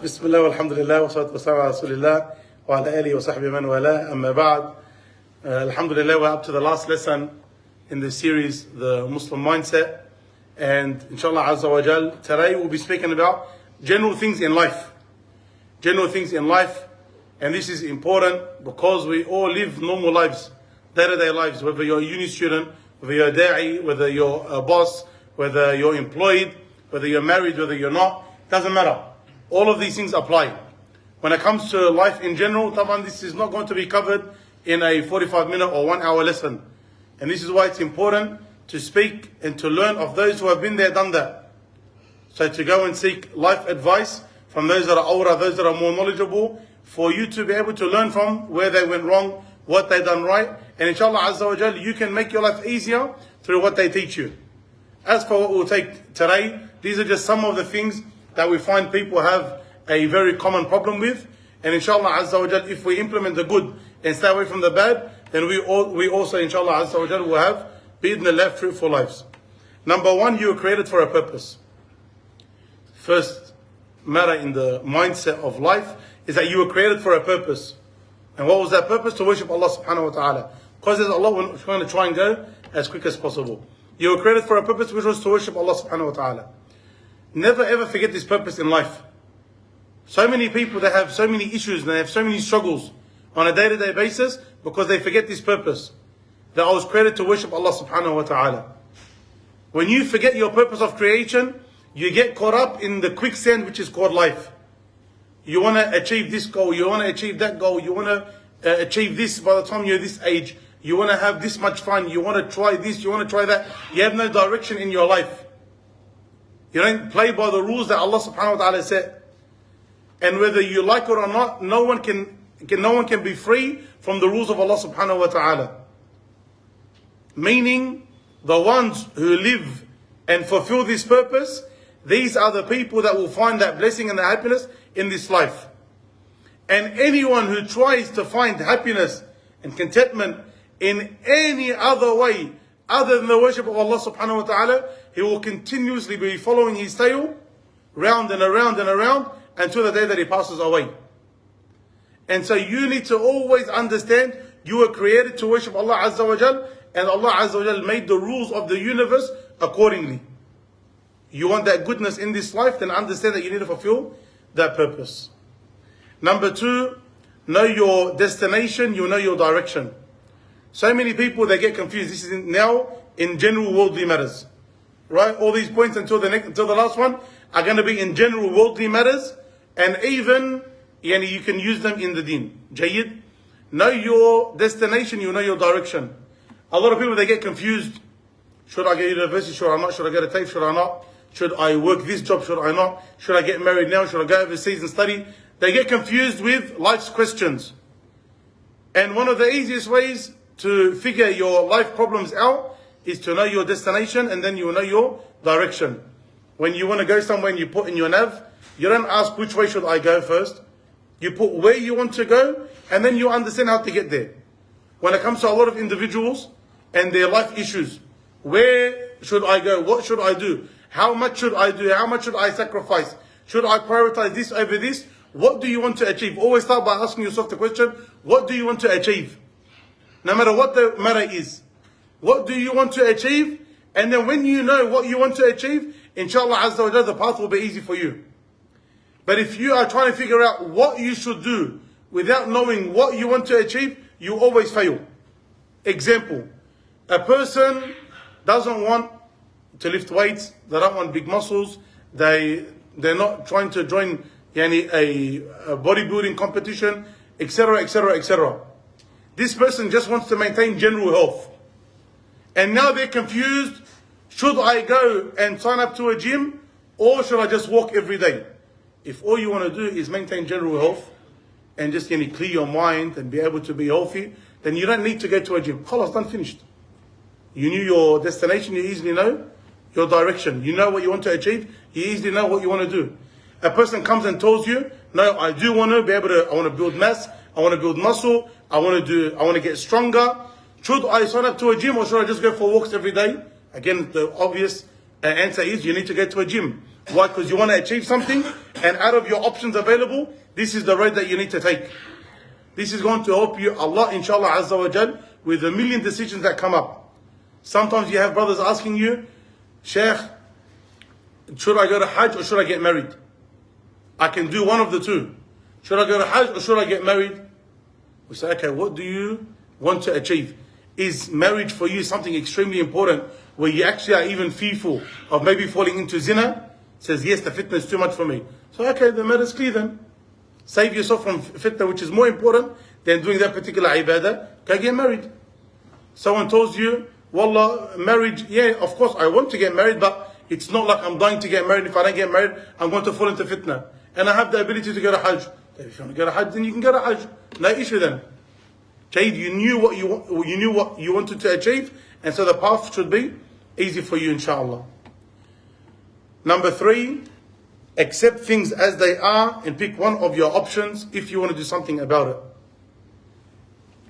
Bismillah walhamdulillah wa salatu wa salam ala rasulillah wa ala alihi wa sahbihi man wala amma ba'd. Alhamdulillah, we're up to the last lesson in the series, the Muslim mindset, and inshallah azza wa jal, today we'll be speaking about general things in life. General things in life, and this is important because we all live normal lives, day-to-day lives, whether you're a uni student, whether you're a da'i, whether you're a boss, whether you're employed, whether you're married, whether you're not, doesn't matter. All of these things apply. When it comes to life in general, this is not going to be covered in a 45-minute or 1-hour lesson. And this is why it's important to speak and to learn of those who have been there, done that. So to go and seek life advice from those that are older, those that are more knowledgeable, for you to be able to learn from where they went wrong, what they done right. And inshallah azza wa jal, you can make your life easier through what they teach you. As for what we'll take today, these are just some of the things that we find people have a very common problem with. And inshallah azza wa jal, if we implement the good and stay away from the bad, then we also inshallah azza wa jal will have bi'idhnillah fruitful lives. Number one, you were created for a purpose. First matter in the mindset of life is that you were created for a purpose. And what was that purpose? To worship Allah subhanahu wa ta'ala. Because as Allah, we're going to try and go as quick as possible. You were created for a purpose which was to worship Allah subhanahu wa ta'ala. Never ever forget this purpose in life. So many people, they have so many issues and they have so many struggles on a day-to-day basis because they forget this purpose. That I was created to worship Allah subhanahu wa ta'ala. When you forget your purpose of creation, you get caught up in the quicksand which is called life. You want to achieve this goal, you want to achieve that goal, you want to achieve this by the time you're this age, you want to have this much fun, you want to try this, you want to try that. You have no direction in your life. You don't play by the rules that Allah subhanahu wa ta'ala set. And whether you like it or not, no one can be free from the rules of Allah subhanahu wa ta'ala. Meaning, the ones who live and fulfill this purpose, these are the people that will find that blessing and the happiness in this life. And anyone who tries to find happiness and contentment in any other way other than the worship of Allah subhanahu wa ta'ala, he will continuously be following his tail round and around and around until the day that he passes away. And so you need to always understand you were created to worship Allah azza wa jal, and Allah azza wa jal made the rules of the universe accordingly. You want that goodness in this life, then understand that you need to fulfill that purpose. Number two, know your destination, you know your direction. So many people, they get confused. This is now in general worldly matters. Right? All these points until the last one are going to be in general worldly matters, and even you can use them in the deen. Jayyid. Know your destination, you know your direction. A lot of people, they get confused. Should I go to university? Should I not? Should I go to TAFE? Should I not? Should I work this job? Should I not? Should I get married now? Should I go overseas and study? They get confused with life's questions. And one of the easiest ways to figure your life problems out is to know your destination, and then you will know your direction. When you want to go somewhere and you put in your nav, you don't ask which way should I go first. You put where you want to go, and then you understand how to get there. When it comes to a lot of individuals and their life issues, where should I go? What should I do? How much should I do? How much should I sacrifice? Should I prioritize this over this? What do you want to achieve? Always start by asking yourself the question, what do you want to achieve? No matter what the matter is. What do you want to achieve? And then when you know what you want to achieve, inshallah azza wa jalla, the path will be easy for you. But if you are trying to figure out what you should do without knowing what you want to achieve, you always fail. Example, a person doesn't want to lift weights, they don't want big muscles, they're not trying to join a bodybuilding competition, etc., etc., etc. This person just wants to maintain general health. And now they're confused. Should I go and sign up to a gym, or should I just walk every day? If all you want to do is maintain general health and just clear your mind and be able to be healthy, then you don't need to go to a gym. Khalas, done, finished. You knew your destination, you easily know your direction. You know what you want to achieve, you easily know what you want to do. A person comes and tells you, no, I do want to be able to, I want to build mass, I want to build muscle, I want to get stronger. Should I sign up to a gym or should I just go for walks every day? Again, the obvious answer is you need to go to a gym. Why? Because you want to achieve something, and out of your options available, this is the road that you need to take. This is going to help you a lot, inshallah Azza wa Jal, with a million decisions that come up. Sometimes you have brothers asking you, Shaykh, should I go to Hajj or should I get married? I can do one of the two. Should I go to Hajj or should I get married? We say, okay, what do you want to achieve? Is marriage for you something extremely important where you actually are even fearful of maybe falling into zina? Says, yes, the fitna is too much for me. So, okay, the matter's clear then. Save yourself from fitna, which is more important than doing that particular ibadah. Go get married. Someone tells you, wallah, marriage, yeah, of course I want to get married, but it's not like I'm dying to get married. If I don't get married, I'm going to fall into fitna. And I have the ability to go to Hajj. If you want to go to Hajj, then you can go to Hajj. No issue then. Jade, you knew what you wanted to achieve, and so the path should be easy for you, inshallah. Number 3, accept things as they are and pick one of your options if you want to do something about it.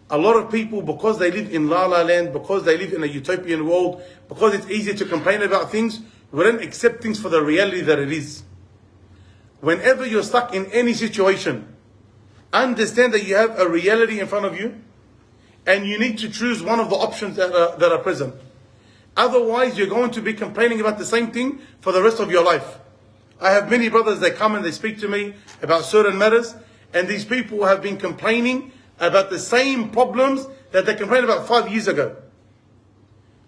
A lot of people, because they live in La La Land, because they live in a utopian world, because it's easy to complain about things, we don't accept things for the reality that it is. Whenever you're stuck in any situation, understand that you have a reality in front of you, and you need to choose one of the options that are present. Otherwise, you're going to be complaining about the same thing for the rest of your life. I have many brothers that come and they speak to me about certain matters, and these people have been complaining about the same problems that they complained about 5 years ago.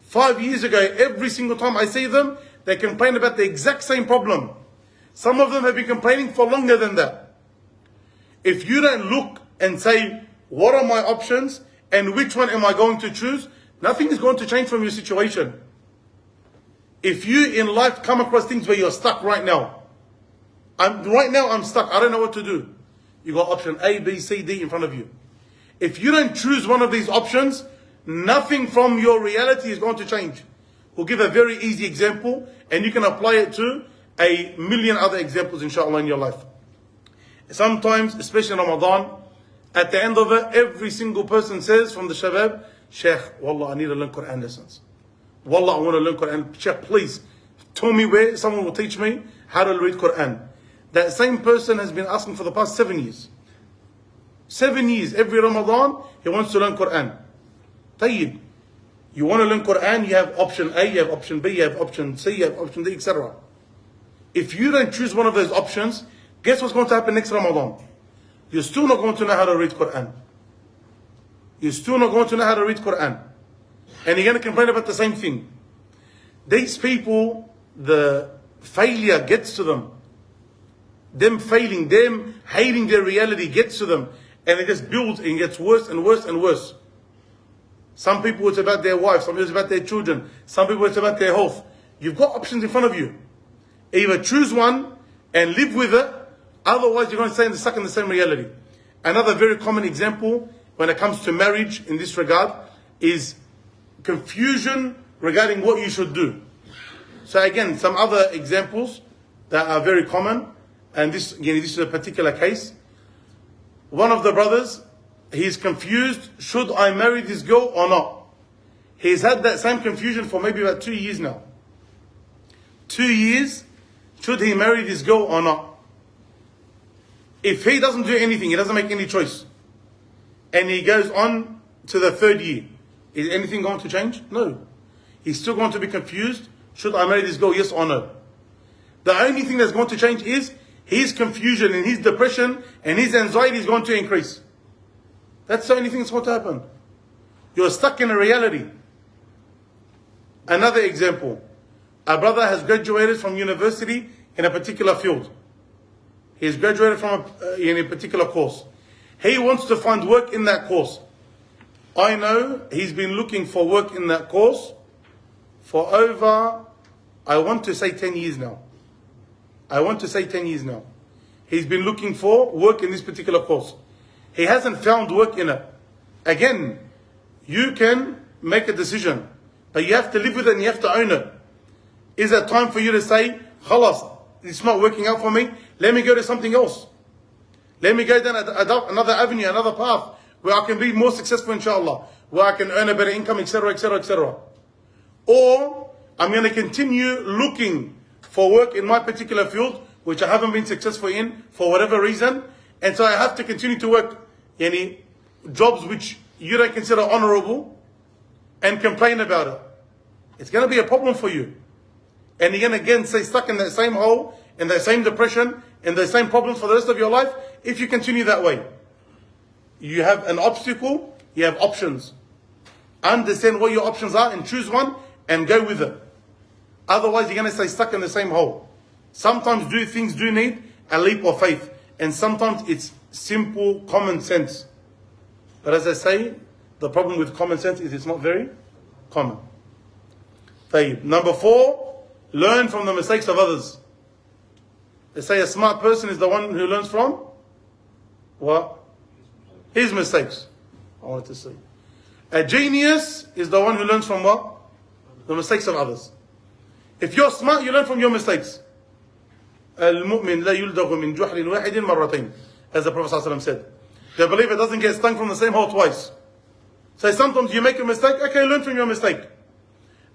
5 years ago, every single time I see them, they complain about the exact same problem. Some of them have been complaining for longer than that. If you don't look and say, what are my options and which one am I going to choose, nothing is going to change from your situation. If you in life come across things where you're stuck right now, I'm stuck, I don't know what to do. You got option A, B, C, D in front of you. If you don't choose one of these options, nothing from your reality is going to change. We'll give a very easy example, and you can apply it to a million other examples, inshallah, in your life. Sometimes, especially in Ramadan, at the end of it, every single person says from the shabab, Shaykh, wallah, I need to learn Quran lessons. Wallah, I want to learn Quran. Shaykh, please, tell me where someone will teach me how to read Quran. That same person has been asking for the past 7 years. 7 years, every Ramadan, he wants to learn Quran. Tayyib. You want to learn Quran, you have option A, you have option B, you have option C, you have option D, etc. If you don't choose one of those options, guess what's going to happen next Ramadan? You're still not going to know how to read Quran. You're still not going to know how to read Quran. And you're going to complain about the same thing. These people, the failure gets to them. Them failing, them hating their reality gets to them. And it just builds and gets worse and worse and worse. Some people it's about their wives, some people it's about their children, some people it's about their health. You've got options in front of you. Either choose one and live with it, otherwise you're going to stay stuck in the same reality. Another very common example when it comes to marriage in this regard is confusion regarding what you should do. So again, some other examples that are very common, and this is a particular case. One of the brothers, he's confused, should I marry this girl or not? He's had that same confusion for maybe about 2 years now. 2 years, should he marry this girl or not? If he doesn't do anything, he doesn't make any choice, and he goes on to the 3rd year, is anything going to change? No. He's still going to be confused, should I marry this girl, yes or no? The only thing that's going to change is his confusion and his depression and his anxiety is going to increase. That's the only thing that's going to happen. You're stuck in a reality. Another example. A brother has graduated from university in a particular field. He's graduated from in a particular course. He wants to find work in that course. I know he's been looking for work in that course for over, I want to say 10 years now. He's been looking for work in this particular course. He hasn't found work in it. Again, you can make a decision, but you have to live with it and you have to own it. Is it time for you to say, khalas, it's not working out for me, let me go to something else. Let me go down another avenue, another path, where I can be more successful, inshallah. where I can earn a better income, etc., etc., etc. Or I'm going to continue looking for work in my particular field, which I haven't been successful in for whatever reason, and so I have to continue to work any jobs which you don't consider honorable and complain about it. It's going to be a problem for you. And you're going to again stay stuck in that same hole, in that same depression, in the same problems for the rest of your life if you continue that way. You have an obstacle, you have options. Understand what your options are and choose one and go with it. Otherwise, you're going to stay stuck in the same hole. Sometimes things do need a leap of faith, and sometimes it's simple common sense. But as I say, the problem with common sense is it's not very common. Number 4, learn from the mistakes of others. They say a smart person is the one who learns from what? His mistakes. I wanted to say. A genius is the one who learns from what? The mistakes of others. If you're smart, you learn from your mistakes. المؤمن لا يلدغ من جحر واحد مرتين, as the Prophet ﷺ said. The believer doesn't get stung from the same hole twice. So sometimes you make a mistake, okay, learn from your mistake.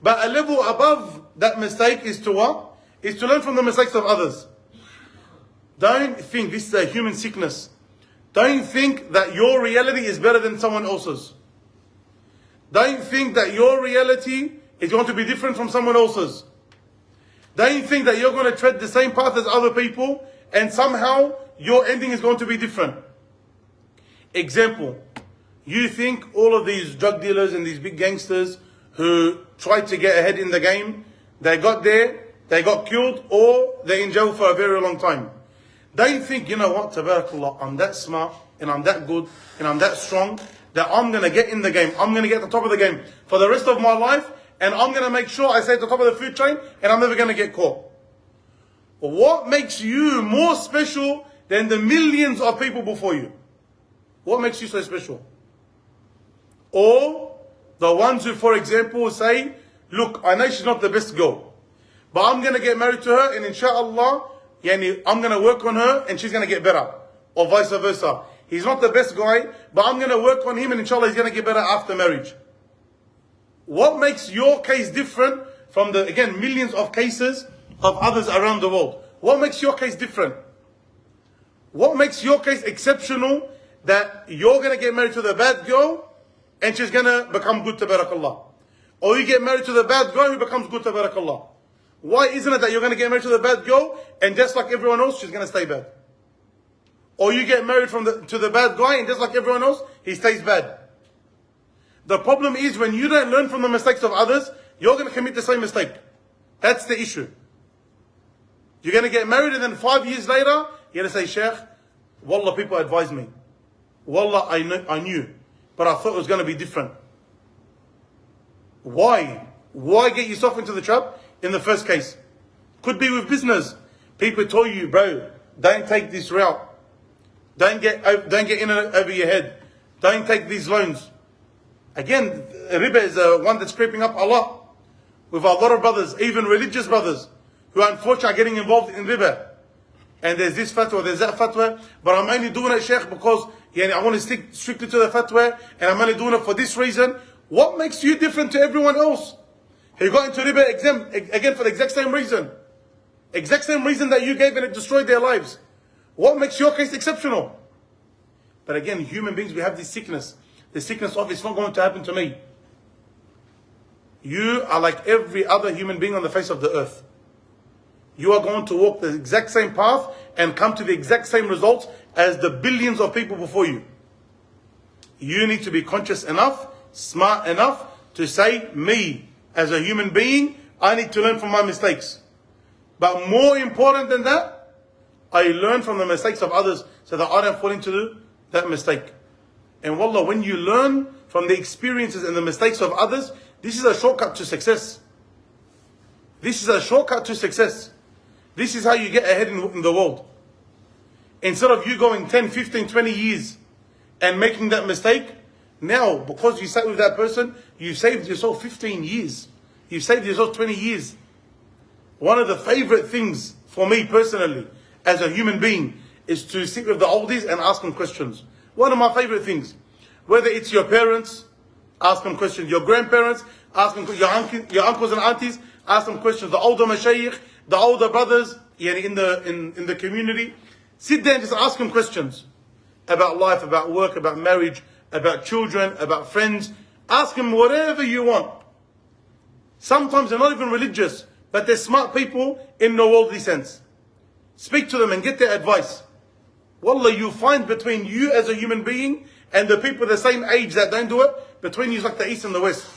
But a level above that mistake is to what? Is to learn from the mistakes of others. Don't think this is a human sickness. Don't think that your reality is better than someone else's. Don't think that your reality is going to be different from someone else's. Don't think that you're going to tread the same path as other people and somehow your ending is going to be different. Example, you think all of these drug dealers and these big gangsters who tried to get ahead in the game, they got there, they got killed, or they're in jail for a very long time. Don't think, you know what, tabarakallah, I'm that smart and I'm that good and I'm that strong that I'm going to get in the game. I'm going to get at the top of the game for the rest of my life, and I'm going to make sure I stay at the top of the food chain and I'm never going to get caught. What makes you more special than the millions of people before you? What makes you so special? Or the ones who, for example, say, look, I know she's not the best girl, but I'm going to get married to her and inshallah, I'm going to work on her and she's going to get better. Or vice versa. He's not the best guy, but I'm going to work on him and inshallah he's going to get better after marriage. What makes your case different from the, again, millions of cases of others around the world? What makes your case different? What makes your case exceptional that you're going to get married to the bad girl and she's going to become good, tabarakallah? Or you get married to the bad girl who becomes good, tabarakallah? Why isn't it that you're going to get married to the bad girl and just like everyone else, she's going to stay bad? Or you get married to the bad guy and just like everyone else, he stays bad. The problem is when you don't learn from the mistakes of others, you're going to commit the same mistake. That's the issue. You're going to get married and then 5 years later, you're going to say, Shaykh, wallah, people advised me. Wallah, I knew, but I thought it was going to be different. Why? Why get yourself into the trap in the first case? Could be with business. People tell you, bro, don't take this route. Don't get in over your head. Don't take these loans. Again, riba is one that's creeping up a lot with a lot of brothers, even religious brothers, who unfortunately are getting involved in riba. And there's this fatwa, there's that fatwa, but I'm only doing it, Shaykh, because I want to stick strictly to the fatwa, and I'm only doing it for this reason. What makes you different to everyone else? He got into riba again for the exact same reason. Exact same reason that you gave and it destroyed their lives. What makes your case exceptional? But again, human beings, we have this sickness. The sickness of it's not going to happen to me. You are like every other human being on the face of the earth. You are going to walk the exact same path and come to the exact same results as the billions of people before you. You need to be conscious enough, smart enough to say, me as a human being, I need to learn from my mistakes. But more important than that, I learn from the mistakes of others so that I don't fall into that mistake. And wallah, when you learn from the experiences and the mistakes of others, this is a shortcut to success. This is a shortcut to success. This is how you get ahead in the world. Instead of you going 10, 15, 20 years and making that mistake, now, because you sat with that person, you saved yourself 15 years. You saved yourself 20 years. One of the favorite things for me personally, as a human being, is to sit with the oldies and ask them questions. One of my favorite things. Whether it's your parents, ask them questions. Your grandparents, ask them, your uncles and aunties, ask them questions. The older mashayikh, the older brothers in the community, sit there and just ask them questions about life, about work, about marriage, about children, about friends. Ask them whatever you want. Sometimes they're not even religious, but they're smart people in the worldly sense. Speak to them and get their advice. Wallah, you find between you as a human being and the people the same age that don't do it, between you is like the East and the West.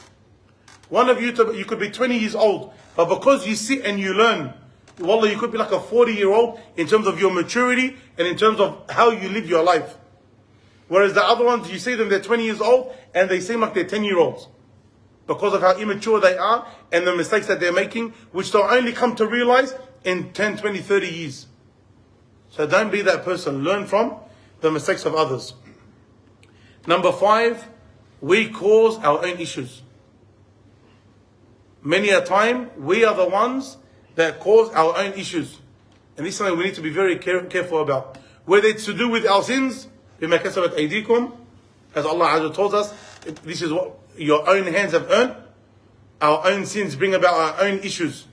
One of you, you could be 20 years old, but because you sit and you learn, wallah, you could be like a 40-year-old in terms of your maturity and in terms of how you live your life. Whereas the other ones, you see them, they're 20 years old and they seem like they're 10-year-olds. Because of how immature they are and the mistakes that they're making, which they'll only come to realize in 10, 20, 30 years. So don't be that person. Learn from the mistakes of others. Number 5, we cause our own issues. Many a time, we are the ones that cause our own issues. And this is something we need to be very careful about. Whether it's to do with our sins, بما كسبت أيديكم, as Allah Azza wa tells us, this is what your own hands have earned. Our own sins bring about our own issues.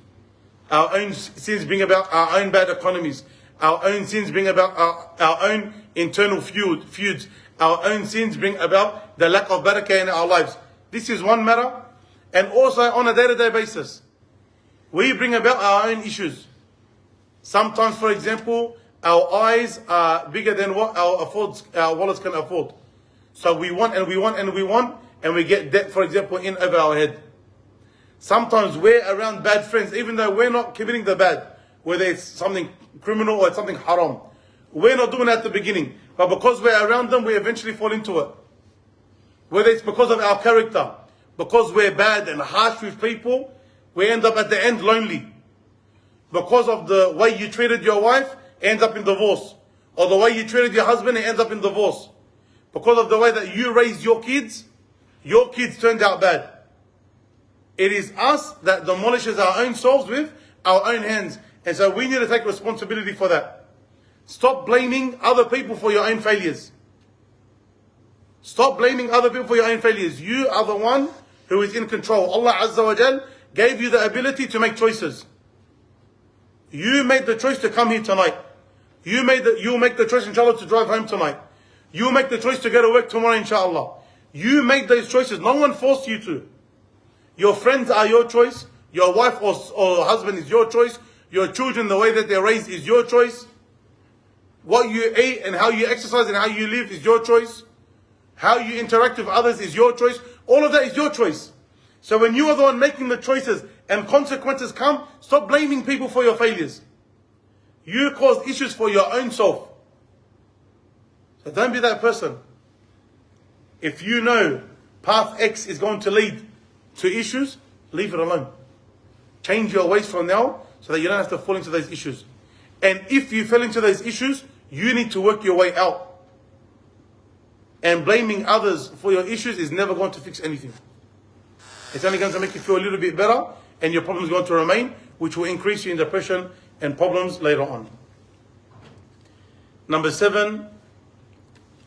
Our own sins bring about our own bad economies. Our own sins bring about our own internal feuds. Our own sins bring about the lack of barakah in our lives. This is one matter. And also on a day-to-day basis, we bring about our own issues. Sometimes, for example, our eyes are bigger than what our wallets can afford. So we want and we want and we want, and we get debt, for example, in over our head. Sometimes we're around bad friends, even though we're not committing the bad, whether it's something criminal or it's something haram. We're not doing it at the beginning, but because we're around them, we eventually fall into it. Whether it's because of our character, because we're bad and harsh with people, we end up at the end lonely. Because of the way you treated your wife, it ends up in divorce. Or the way you treated your husband, it ends up in divorce. Because of the way that you raised your kids turned out bad. It is us that demolishes our own souls with our own hands. And so we need to take responsibility for that. Stop blaming other people for your own failures. Stop blaming other people for your own failures. You are the one who is in control. Allah Azza wa Jal gave you the ability to make choices. You made the choice to come here tonight. You make the choice, inshallah, to drive home tonight. You make the choice to go to work tomorrow, inshallah. You made those choices. No one forced you to. Your friends are your choice. Your wife or husband is your choice. Your children, the way that they're raised is your choice. What you eat and how you exercise and how you live is your choice. How you interact with others is your choice. All of that is your choice. So when you are the one making the choices and consequences come, stop blaming people for your failures. You caused issues for your own self. So don't be that person. If you know path X is going to lead to issues, leave it alone. Change your ways from now so that you don't have to fall into those issues. And if you fell into those issues, you need to work your way out. And blaming others for your issues is never going to fix anything. It's only going to make you feel a little bit better, and your problems are going to remain, which will increase you in depression and problems later on. Number 7,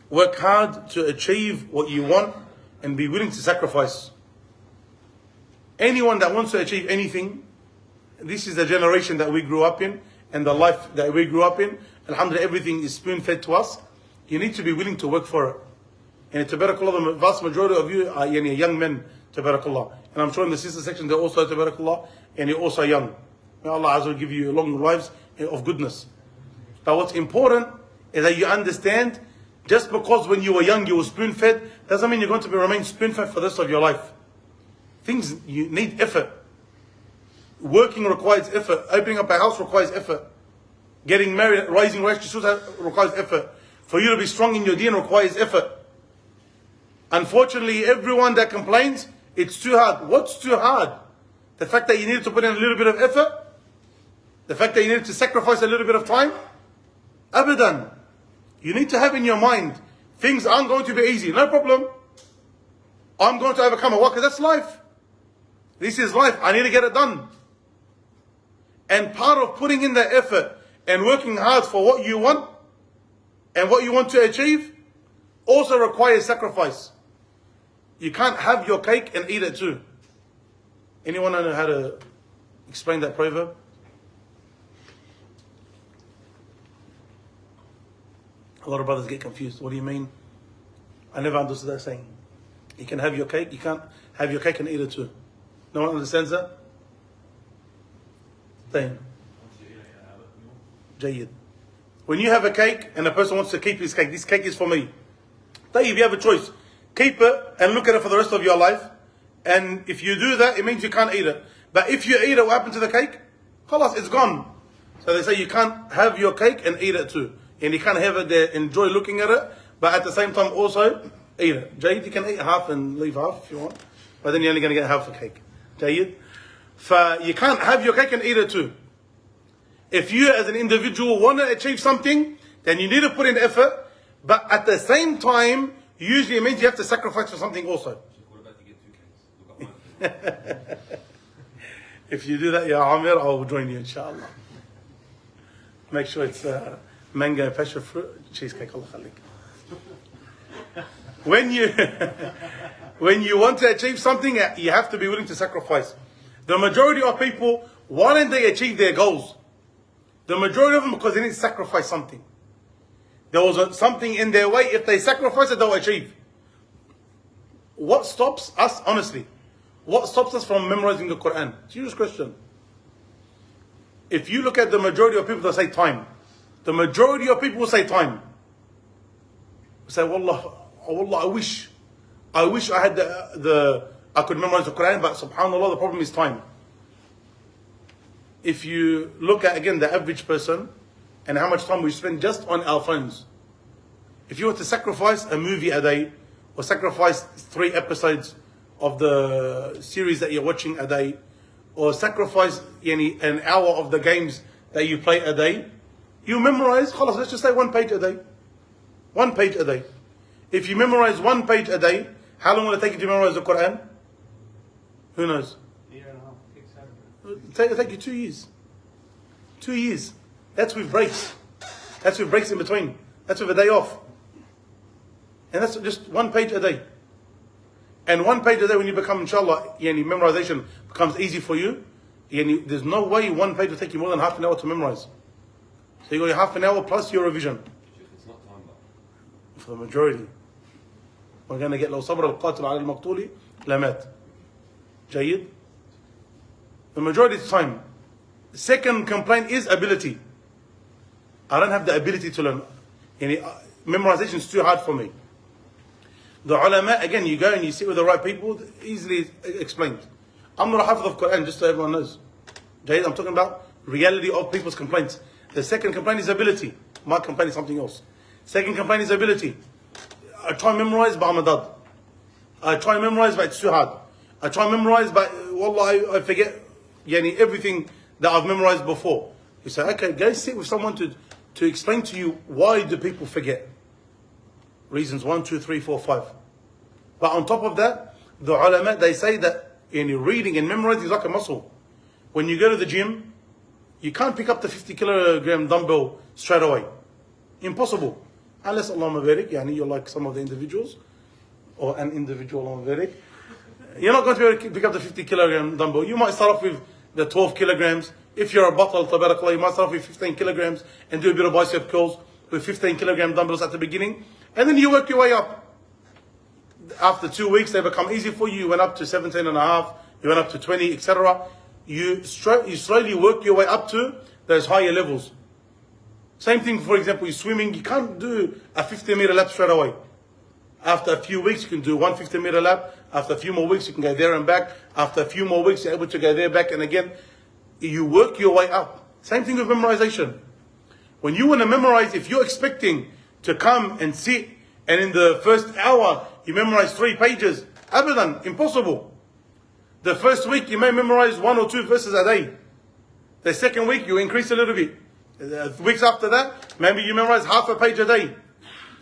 work hard to achieve what you want and be willing to sacrifice. Anyone that wants to achieve anything, this is the generation that we grew up in and the life that we grew up in. Alhamdulillah, everything is spoon-fed to us. You need to be willing to work for it. And tabarakallah, the vast majority of you are young men, tabarakallah. And I'm sure in the sister section they're also tabarakallah, and you're also young. May Allah Azza wa give you long lives of goodness. But what's important is that you understand, just because when you were young you were spoon-fed, doesn't mean you're going to remain spoon-fed for the rest of your life. Things, you need effort. Working requires effort. Opening up a house requires effort. Getting married, raising children requires effort. For you to be strong in your deen requires effort. Unfortunately, everyone that complains, it's too hard. What's too hard? The fact that you needed to put in a little bit of effort? The fact that you needed to sacrifice a little bit of time? Abadan. You need to have in your mind, things aren't going to be easy. No problem. I'm going to overcome it. Why? Because that's life. This is life. I need to get it done. And part of putting in that effort and working hard for what you want and what you want to achieve also requires sacrifice. You can't have your cake and eat it too. Anyone know how to explain that proverb? A lot of brothers get confused. What do you mean? I never understood that saying. You can have your cake, you can't have your cake and eat it too. No one understands that? Same. Jayyid. When you have a cake and a person wants to keep his cake, this cake is for me. Tayyib, you have a choice. Keep it and look at it for the rest of your life. And if you do that, it means you can't eat it. But if you eat it, what happened to the cake? Khalas, it's gone. So they say you can't have your cake and eat it too. And you can't have it there, enjoy looking at it, but at the same time also eat it. Jayyid, you can eat half and leave half if you want. But then you're only going to get half the cake. Jayyid. You can't have your cake and eat it too. If you as an individual want to achieve something, then you need to put in effort. But at the same time, usually it means you have to sacrifice for something also. What about to get 2 cakes? Look at one. If you do that, Ya Amir, I will join you, inshallah. Make sure it's mango passion fruit cheesecake. Allah khalik. When you want to achieve something, you have to be willing to sacrifice. The majority of people, why don't they achieve their goals? The majority of them, because they need to sacrifice something. There was something in their way. If they sacrifice it, they'll achieve. What stops us, honestly? What stops us from memorizing the Quran? Serious question. If you look at the majority of people that say time, the majority of people will say time. Say, Wallah, I wish I had I could memorize the Quran, but subhanAllah, the problem is time. If you look at, again, the average person and how much time we spend just on our phones. If you were to sacrifice a movie a day, or sacrifice 3 episodes of the series that you're watching a day, or sacrifice an hour of the games that you play a day, you memorize, khalas, let's just say 1 page a day. 1 page a day. If you memorize 1 page a day, how long will it take you to memorize the Quran? Who knows? It'll take you 2 years. 2 years. That's with breaks. That's with breaks in between. That's with a day off. And that's just 1 page a day. And 1 page a day, when you become, inshallah, memorization becomes easy for you. There's no way 1 page will take you more than half an hour to memorize. So you got your half an hour plus your revision. It's not time though. For the majority. We're going to get لو صبر القاتل على المقتول لمات. جيد. The majority is time. The second complaint is ability. I don't have the ability to learn. Memorization is too hard for me. The ulama, again, you go and you sit with the right people, easily explained. I'm not a hafiz of Quran, just so everyone knows. I'm talking about reality of people's complaints. The second complaint is ability. My complaint is something else. Second complaint is ability. I try and memorize, but I'm a dud. I try and memorize, but it's too hard. I try and memorize, but wallah, I forget everything that I've memorized before. You say, okay, go sit with someone to explain to you why do people forget. Reasons 1, 2, 3, 4, 5. But on top of that, the ulama, they say that reading and memorizing is like a muscle. When you go to the gym, you can't pick up the 50 kilogram dumbbell straight away. Impossible. Unless Allahumma barik, you're like some of the individuals, or an individual, Allahumma barik. You're not going to be able to pick up the 50 kilogram dumbbell. You might start off with the 12 kilograms. If you're a bottle, tabarakallah, you might start off with 15 kilograms and do a bit of bicep curls with 15 kilogram dumbbells at the beginning. And then you work your way up. After 2 weeks, they become easy for you. You went up to 17 and a half, you went up to 20, etc. You slowly work your way up to those higher levels. Same thing, for example, you're swimming, you can't do a 50-meter lap straight away. After a few weeks, you can do 1 50-meter lap. After a few more weeks, you can go there and back. After a few more weeks, you're able to go there, back, and again. You work your way up. Same thing with memorization. When you want to memorize, if you're expecting to come and sit, and in the first hour, you memorize 3 pages, abadan, impossible. The first week, you may memorize 1 or 2 verses a day. The second week, you increase a little bit. The weeks after that, maybe you memorize half a page a day.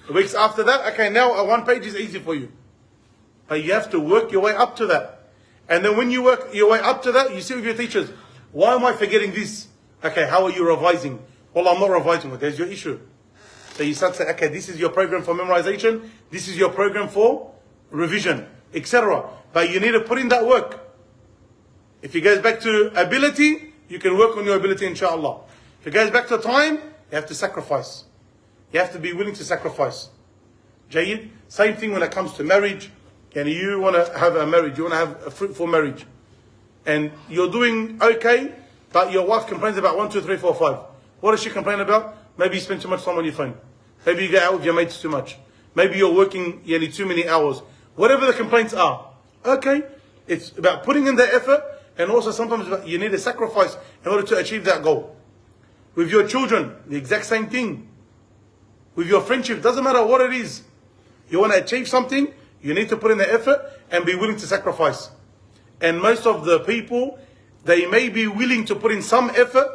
The weeks after that, okay, now a 1 page is easy for you. But you have to work your way up to that. And then when you work your way up to that, you sit with your teachers. Why am I forgetting this? Okay, how are you revising? Well, I'm not revising. Well, there's your issue. So you start to say, okay, this is your program for memorization. This is your program for revision. etc. But you need to put in that work. If it goes back to ability, you can work on your ability, inshallah. If it goes back to time, you have to sacrifice. You have to be willing to sacrifice. Jayyid. Same thing when it comes to marriage. And you want to have a marriage, you want to have a fruitful marriage. And you're doing okay, but your wife complains about 1, 2, 3, 4, 5. What does she complain about? Maybe you spend too much time on your phone. Maybe you get out with your mates too much. Maybe you're working too many hours. Whatever the complaints are. Okay, it's about putting in the effort, and also sometimes you need a sacrifice in order to achieve that goal. With your children, the exact same thing. With your friendship, doesn't matter what it is. You want to achieve something, you need to put in the effort and be willing to sacrifice. And most of the people, they may be willing to put in some effort,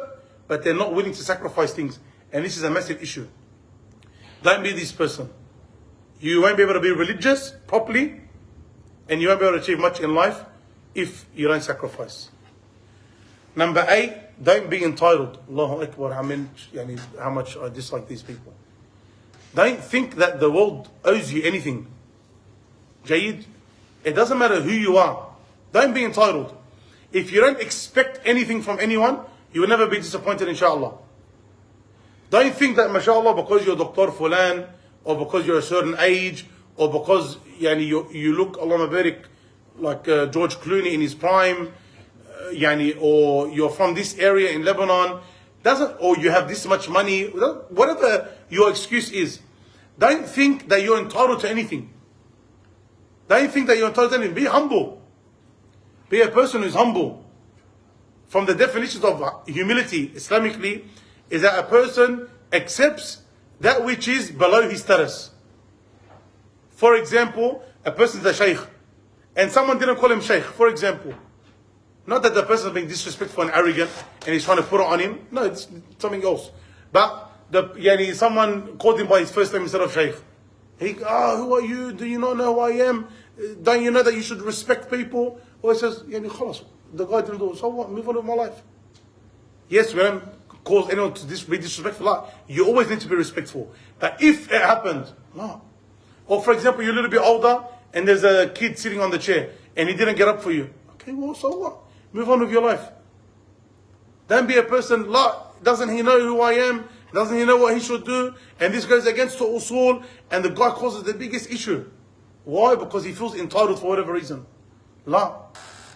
but they're not willing to sacrifice things. And this is a massive issue. Don't be this person. You won't be able to be religious properly, and you won't be able to achieve much in life if you don't sacrifice. Number 8, don't be entitled. Allahu Akbar, how much I dislike these people. Don't think that the world owes you anything. Jayyid, it doesn't matter who you are. Don't be entitled. If you don't expect anything from anyone, you will never be disappointed, inshallah. Don't think that, mashallah, because you're Dr. Fulan, or because you're a certain age, or because you look, Allahumma barik, like George Clooney in his prime, or you're from this area in Lebanon, or you have this much money, whatever your excuse is. Don't think that you're entitled to anything. Don't think that you're entitled to anything. Be humble. Be a person who's humble. From the definitions of humility, Islamically, is that a person accepts that which is below his status. For example, a person is a shaykh, and someone didn't call him shaykh, for example. Not that the person is being disrespectful and arrogant, and he's trying to put it on him. No, it's something else. But someone called him by his first name instead of shaykh. Who are you? Do you not know who I am? Don't you know that you should respect people? Or he says, khalas, the guy didn't do it. So what? Move on with my life. Yes, we don't cause anyone to be disrespectful. You always need to be respectful. But if it happened, no. Or for example, you're a little bit older, and there's a kid sitting on the chair, and he didn't get up for you. Okay, well, so what? Move on with your life. Don't be a person, doesn't he know who I am? Doesn't he know what he should do? And this goes against the usul, and the guy causes the biggest issue. Why? Because he feels entitled for whatever reason.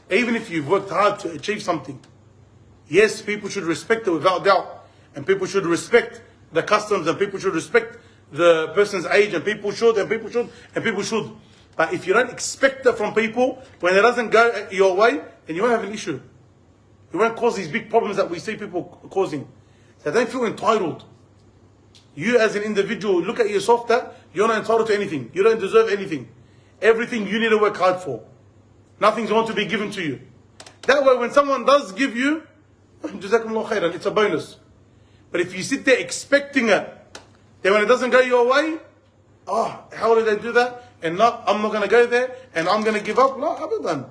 Even if you've worked hard to achieve something, yes, people should respect it without doubt. And people should respect the customs, and people should respect the person's age, and people should. But if you don't expect that from people, when it doesn't go your way, then you won't have an issue. You won't cause these big problems that we see people causing. So don't feel entitled. You as an individual, look at yourself that you're not entitled to anything. You don't deserve anything. Everything you need to work hard for. Nothing's going to be given to you. That way when someone does give you, Jazakumullah khairan, it's a bonus. But if you sit there expecting it, then when it doesn't go your way, how did they do that? And I'm not going to go there, and I'm going to give up. No, abadan.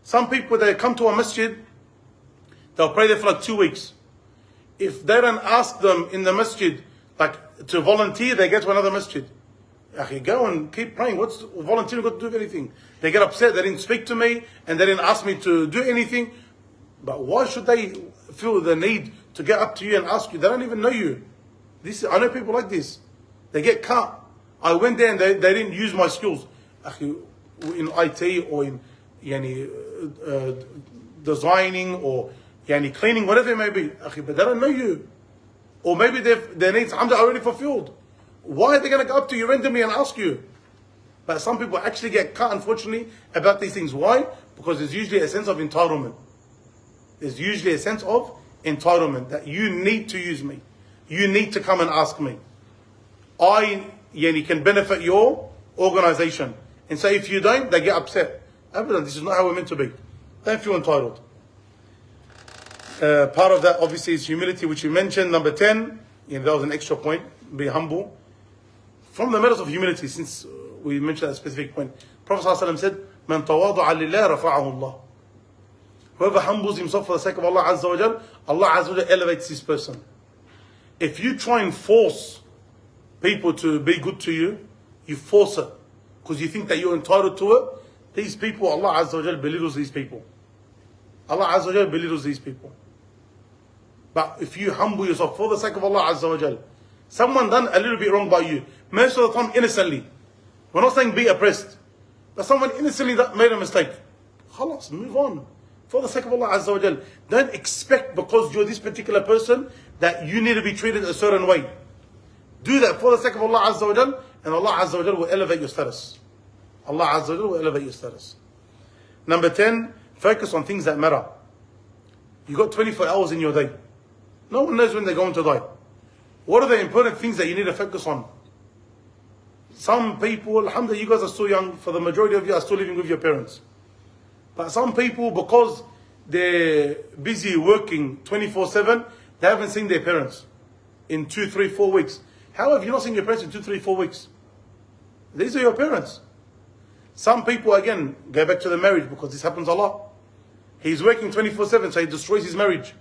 Some people, they come to a masjid, they'll pray there for like 2 weeks. If they don't ask them in the masjid to volunteer, they get to another masjid. Go and keep praying. What's volunteering got to do with anything? They get upset, they didn't speak to me, and they didn't ask me to do anything. But why should they feel the need to get up to you and ask you? They don't even know you. I know people like this. They get cut. I went there and they didn't use my skills. In IT or in designing or cleaning, whatever it may be. But they don't know you. Or maybe their needs are already fulfilled. Why are they going to go up to you randomly and ask you? But some people actually get cut, unfortunately, about these things. Why? Because there's usually a sense of entitlement. There's usually a sense of entitlement that you need to use me. You need to come and ask me. I can benefit your organization. And so if you don't, they get upset. This is not how we're meant to be. Don't feel entitled. Part of that obviously is humility, which you mentioned. Number 10, that was an extra point. Be humble. From the matters of humility, since we mentioned that specific point, Prophet ﷺ said, "Man tawadu'a lillah rafa'ahu Allah." Whoever humbles himself for the sake of Allah Azza wa Jal, Allah Azza wa Jal elevates this person. If you try and force people to be good to you, you force it because you think that you're entitled to it, These people, Allah Azza wa Jal belittles these people. Allah Azza wa Jal belittles these people. But if you humble yourself for the sake of Allah Azza wa Jal, someone done a little bit wrong by you, most of the time innocently. We're not saying be oppressed, but someone innocently that made a mistake. Khalas, move on. For the sake of Allah Azza wa Jal. Don't expect because you're this particular person that you need to be treated a certain way. Do that for the sake of Allah Azza wa Jal, and Allah Azza wa Jal will elevate your status. Allah Azza wa Jal will elevate your status. Number 10, focus on things that matter. You got 24 hours in your day. No one knows when they're going to die. What are the important things that you need to focus on? Some people, alhamdulillah, you guys are still young. For the majority of you are still living with your parents. But some people, because they're busy working 24/7, they haven't seen their parents in 2, 3, 4 weeks. How have you not seen your parents in 2, 3, 4 weeks? These are your parents. Some people, again, go back to the marriage because this happens a lot. He's working 24/7, so he destroys his marriage.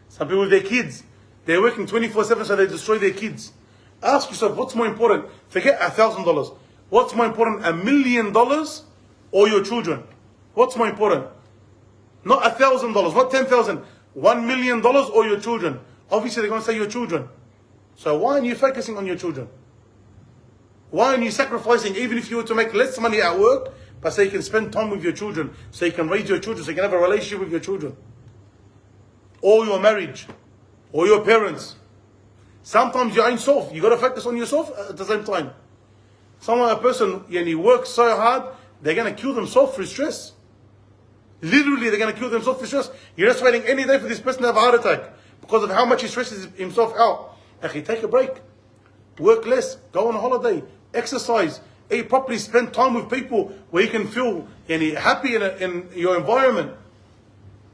Some people with their kids, they're working 24/7, so they destroy their kids. Ask yourself, what's more important? Forget $1,000. What's more important, $1 million or your children? What's more important? Not $1,000, not 10,000. $1 million or your children? Obviously, they're going to say your children. So why aren't you focusing on your children? Why aren't you sacrificing, even if you were to make less money at work, but so you can spend time with your children, so you can raise your children, so you can have a relationship with your children? Or your marriage, or your parents. Sometimes your own self, you got to focus on yourself at the same time. A person, he works so hard, they're going to kill themselves through stress. Literally, they're going to kill themselves through stress. You're just waiting any day for this person to have a heart attack because of how much he stresses himself out. Akhi, take a break. Work less. Go on a holiday. Exercise. Eat properly. Spend time with people where you can feel happy in your environment.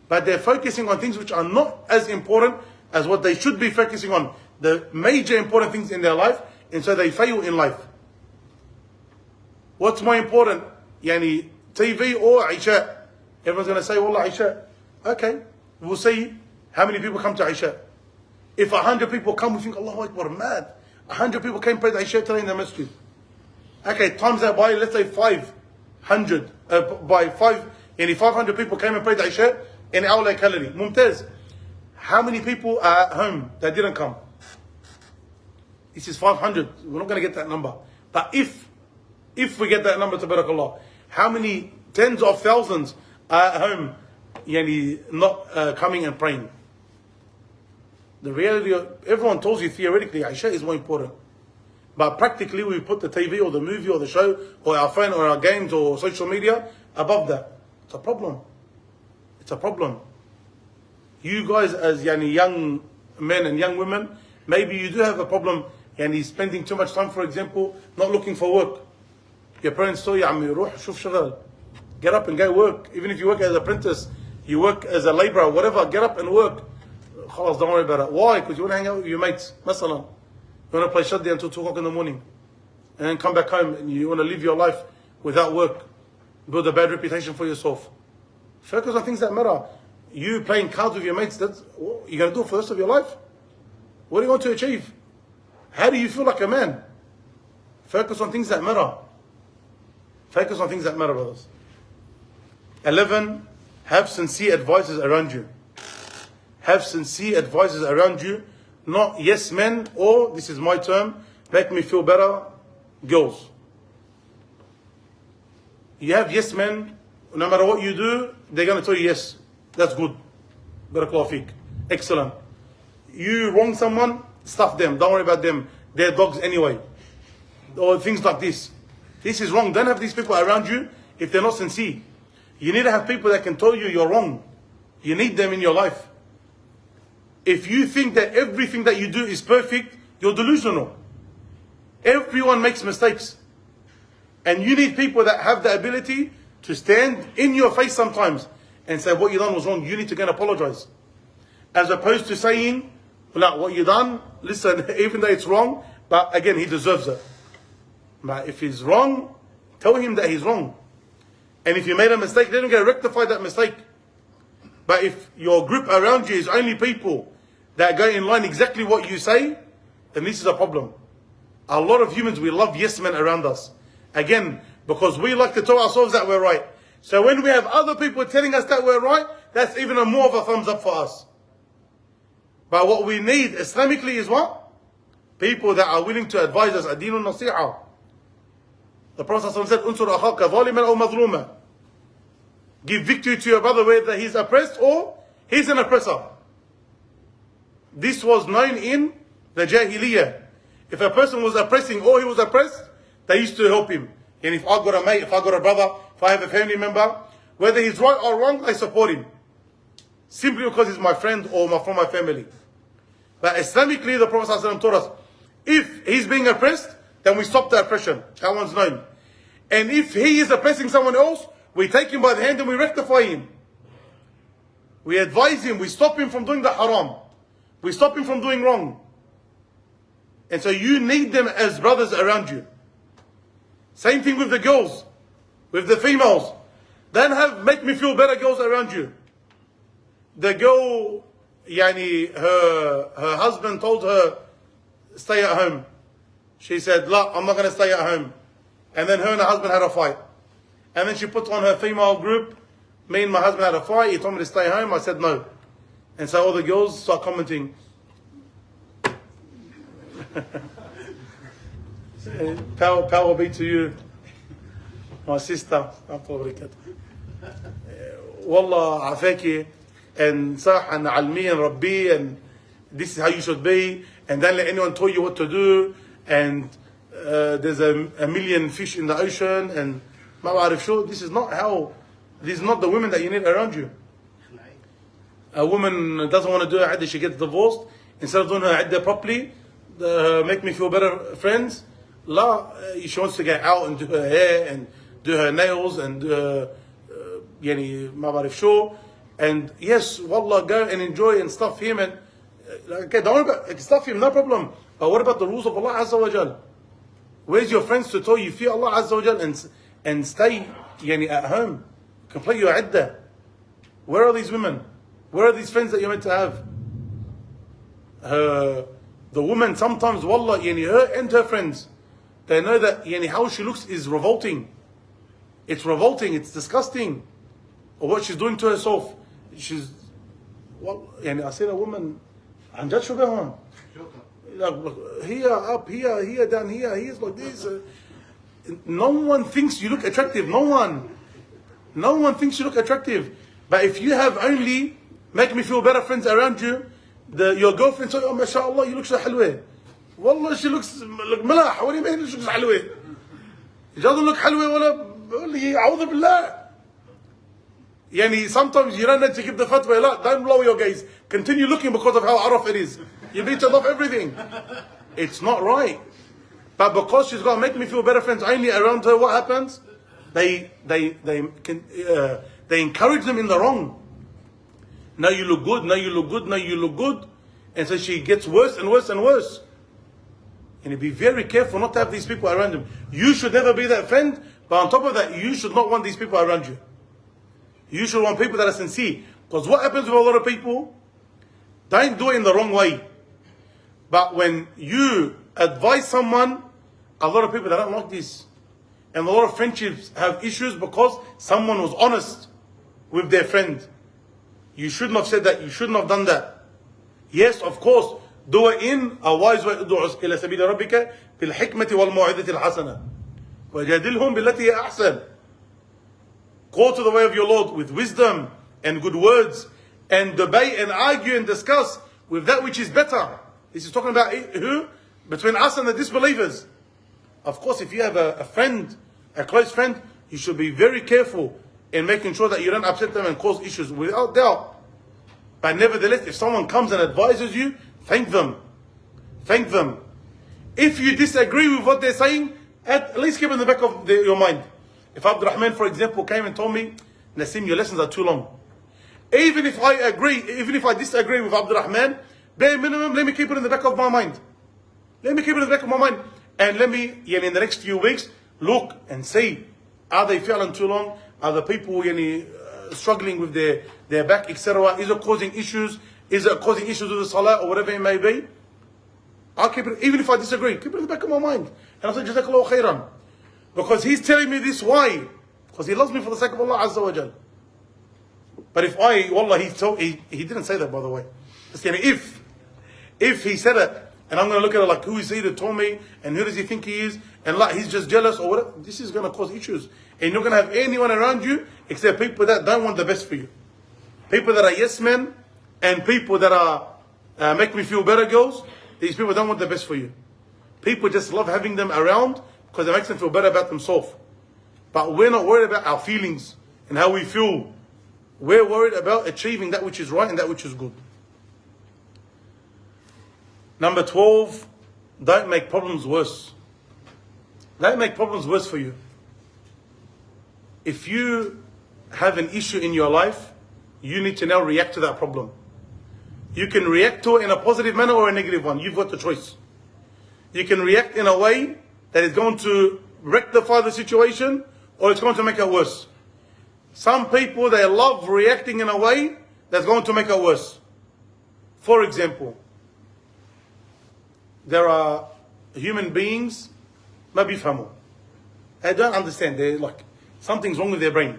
But they're focusing on things which are not as important as what they should be focusing on. The major important things in their life, and so they fail in life. What's more important? TV or Isha? Everyone's going to say, Wallah, Isha. Okay, we'll see how many people come to Isha. If 100 people come, we think, Allahu Akbar, mad. 100 people came pray the Isha today in the masjid. Okay, times that by, let's say 500. By 500 people came and prayed the Isha in our locality. Mumtaz. How many people are at home that didn't come? This is 500. We're not going to get that number. But if we get that number, tabarakallah, how many tens of thousands are at home not coming and praying? The reality of, everyone tells you theoretically Isha is more important. But practically we put the TV or the movie or the show or our phone or our games or social media above that. It's a problem. It's a problem. You guys as young men and young women, maybe you do have a problem spending too much time, for example, not looking for work. Your parents tell you, روح شوف شغل. Get up and go work. Even if you work as an apprentice, you work as a laborer, whatever, get up and work. Khalas, don't worry about it. Why? Because you want to hang out with your mates. Masalan. You want to play shaddi until 2 o'clock in the morning. And then come back home and you want to live your life without work. Build a bad reputation for yourself. Focus on things that matter. You playing cards with your mates, that's what you're going to do for the rest of your life. What do you want to achieve? How do you feel like a man? Focus on things that matter. Focus on things that matter, brothers. 11, have sincere advisors around you. Have sincere advisors around you. Not yes men or, this is my term, make me feel better, girls. You have yes men, no matter what you do, they're going to tell you yes. That's good. Barakallahu feek. Excellent. You wrong someone, stuff them. Don't worry about them. They're dogs anyway. Or things like this. This is wrong. Don't have these people around you if they're not sincere. You need to have people that can tell you you're wrong. You need them in your life. If you think that everything that you do is perfect, you're delusional. Everyone makes mistakes. And you need people that have the ability to stand in your face sometimes and say what you done was wrong. You need to go and apologize. As opposed to saying, well, what you done, listen, even though it's wrong, but again, he deserves it. But if he's wrong, tell him that he's wrong. And if you made a mistake, let him go rectify that mistake. But if your group around you is only people that go in line exactly what you say, then this is a problem. A lot of humans, we love yes men around us. Again, Because we like to tell ourselves that we're right. So when we have other people telling us that we're right, that's even more of a thumbs up for us. But what we need Islamically is what? People that are willing to advise us. Adinun nasiha. The Prophet said, Unsur akhaka zaliman aw mazluma. Give victory to your brother whether he's oppressed or he's an oppressor. This was known in the Jahiliyyah. If a person was oppressing or he was oppressed, they used to help him. And if I got a mate, if I got a brother, if I have a family member, whether he's right or wrong, I support him. Simply because he's my friend or from my family. But Islamically, the Prophet ﷺ taught us, if he's being oppressed, then we stop the oppression. That one's known. And if he is oppressing someone else, we take him by the hand and we rectify him. We advise him, we stop him from doing the haram. We stop him from doing wrong. And so you need them as brothers around you. Same thing with the girls, with the females. Then have make me feel better girls around you. The girl, her husband told her, stay at home. She said, "La, I'm not going to stay at home." And then her and her husband had a fight. And then she put on her female group, me and my husband had a fight, he told me to stay home, I said no. And so all the girls start commenting. Power be to you, my sister. Wallah, afaki, and sah, and almi, and rabbi, and this is how you should be, and don't let anyone tell you what to do, and there's a million fish in the ocean, and ma ba'arif sure, this is not the women that you need around you. A woman doesn't want to do her iddah, she gets divorced. Instead of doing her iddah properly, make me feel better friends, la, she wants to get out and do her hair and do her nails and ma ba'arif sure. And yes, wallah, go and enjoy and stuff him, and okay, don't worry about stuff him, no problem. But what about the rules of Allah Azza wa Jal? Where's your friends to tell you fear Allah Azza wa Jal and stay at home? Complete your iddah. Where are these women? Where are these friends that you're meant to have? The woman sometimes, wallah, her and her friends, they know that how she looks is revolting. It's revolting, it's disgusting. Or what she's doing to herself. I said a woman, I'm just sugar. Here, up, here, down here, he's like this. No one thinks you look attractive. No one thinks you look attractive. But if you have only make me feel better friends around you, your girlfriend says, oh, mashallah, you look so halwa. Wallah, she looks like malah. What do you mean she looks halwa? She doesn't look halwa, wala, a'udhu billah. Sometimes you don't need to give the fatwa. Don't blow your gaze. Continue looking because of how araf it is. You need to love everything. It's not right. But because she's got to make me feel better friends only around her, what happens? They encourage them in the wrong. Now you look good, now you look good, now you look good. And so she gets worse and worse and worse. And be very careful not to have these people around you. You should never be that friend, but on top of that, you should not want these people around you. You should want people that are sincere. Because what happens with a lot of people, don't do it in the wrong way. But when you advise someone, a lot of people, they don't like this. And a lot of friendships have issues because someone was honest with their friend. You shouldn't have said that, you shouldn't have done that. Yes, of course, do it in a wise way. ادعو إلى سبيل ربك بالحكمة والموعظة الحسنة وجادلهم بالتي هي أحسن. Go to the way of your Lord with wisdom and good words, and debate and argue and discuss with that which is better. This is talking about who? Between us and the disbelievers. Of course, if you have a friend, a close friend, you should be very careful in making sure that you don't upset them and cause issues, without doubt. But nevertheless, if someone comes and advises you, thank them. Thank them. If you disagree with what they're saying, at least keep it in the back of your mind. If Abdurrahman, for example, came and told me, Nassim, your lessons are too long. Even if I disagree with Abdurrahman, bare minimum, let me keep it in the back of my mind. Let me keep it in the back of my mind. And let me, in the next few weeks, look and see, are they feeling too long? Are the people struggling with their back, etc.? Is it causing issues? Is it causing issues with the salah or whatever it may be? I'll keep it, even if I disagree, keep it in the back of my mind. And I'll say, Jazakallahu khairan. Because he's telling me this, why? Because he loves me for the sake of Allah Azza wa Jal. But if wallah, he didn't say that, by the way. If he said it, and I'm going to look at it like, who is he that told me, and who does he think he is, and like he's just jealous or whatever, this is going to cause issues. And you're not going to have anyone around you except people that don't want the best for you. People that are yes men, and people that are make me feel better girls. These people don't want the best for you. People just love having them around because it makes them feel better about themselves. But we're not worried about our feelings and how we feel. We're worried about achieving that which is right and that which is good. Number 12, don't make problems worse. Don't make problems worse for you. If you have an issue in your life, you need to now react to that problem. You can react to it in a positive manner or a negative one. You've got the choice. You can react in a way that is going to rectify the situation, or it's going to make it worse. Some people, they love reacting in a way that's going to make it worse. For example, there are human beings, maybe famu. They don't understand. They're like, something's wrong with their brain.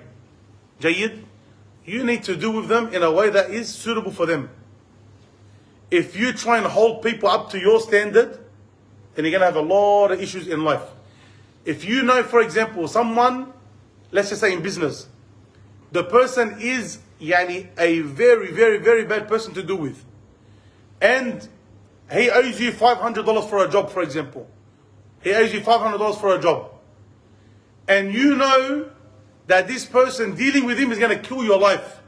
Jayyid, you need to do with them in a way that is suitable for them. If you try and hold people up to your standard, then you're going to have a lot of issues in life. If you know, for example, someone, let's just say in business, the person is a very, very, very bad person to do with. And he owes you $500 for a job, for example. He owes you $500 for a job. And you know that this person, dealing with him is going to kill your life.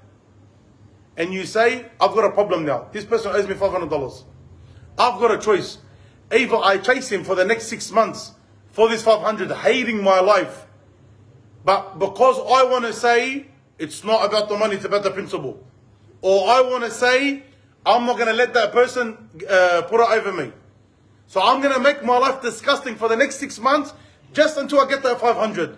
And you say, I've got a problem now. This person owes me $500. I've got a choice. Either I chase him for the next 6 months for this 500, hating my life. But because I want to say, it's not about the money, it's about the principle. Or I want to say, I'm not going to let that person put it over me. So I'm going to make my life disgusting for the next 6 months, just until I get that 500.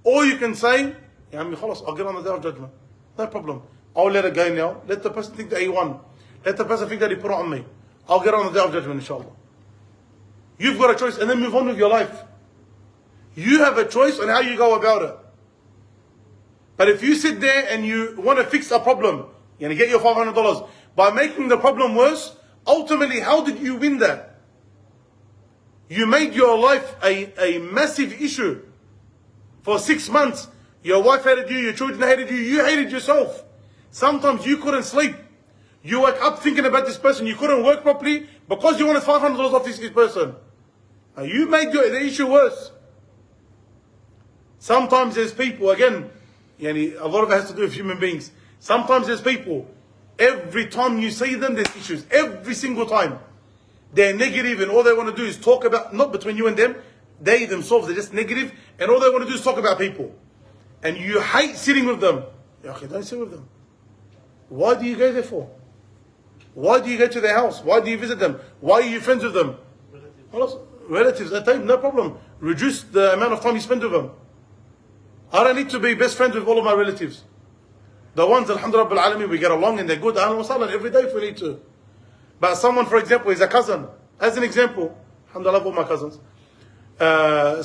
Or you can say, I'll get on the day of judgment. No problem. I'll let it go now. Let the person think that he won. Let the person think that he put it on me. I'll get on the day of judgment, inshallah. You've got a choice, and then move on with your life. You have a choice on how you go about it. But if you sit there and you want to fix a problem, you're going to get your $500, by making the problem worse, ultimately, how did you win that? You made your life a massive issue. For 6 months, your wife hated you, your children hated you, you hated yourself. Sometimes you couldn't sleep. You woke up thinking about this person. You couldn't work properly because you wanted $500 off this person. Now you made the issue worse. Sometimes there's people, again, a lot of it has to do with human beings. Sometimes there's people, every time you see them, there's issues. Every single time. They're negative and all they want to do is talk about, not between you and them, they themselves, they're just negative, and all they want to do is talk about people. And you hate sitting with them. Okay, don't sit with them. Why do you go there for? Why do you go to their house? Why do you visit them? Why are you friends with them? Relatives, at time, no problem. Reduce the amount of time you spend with them. I don't need to be best friends with all of my relatives. The ones, alhamdulillah, we get along and they're good, every day if we need to. But someone, for example, is a cousin. As an example, alhamdulillah, all my cousins.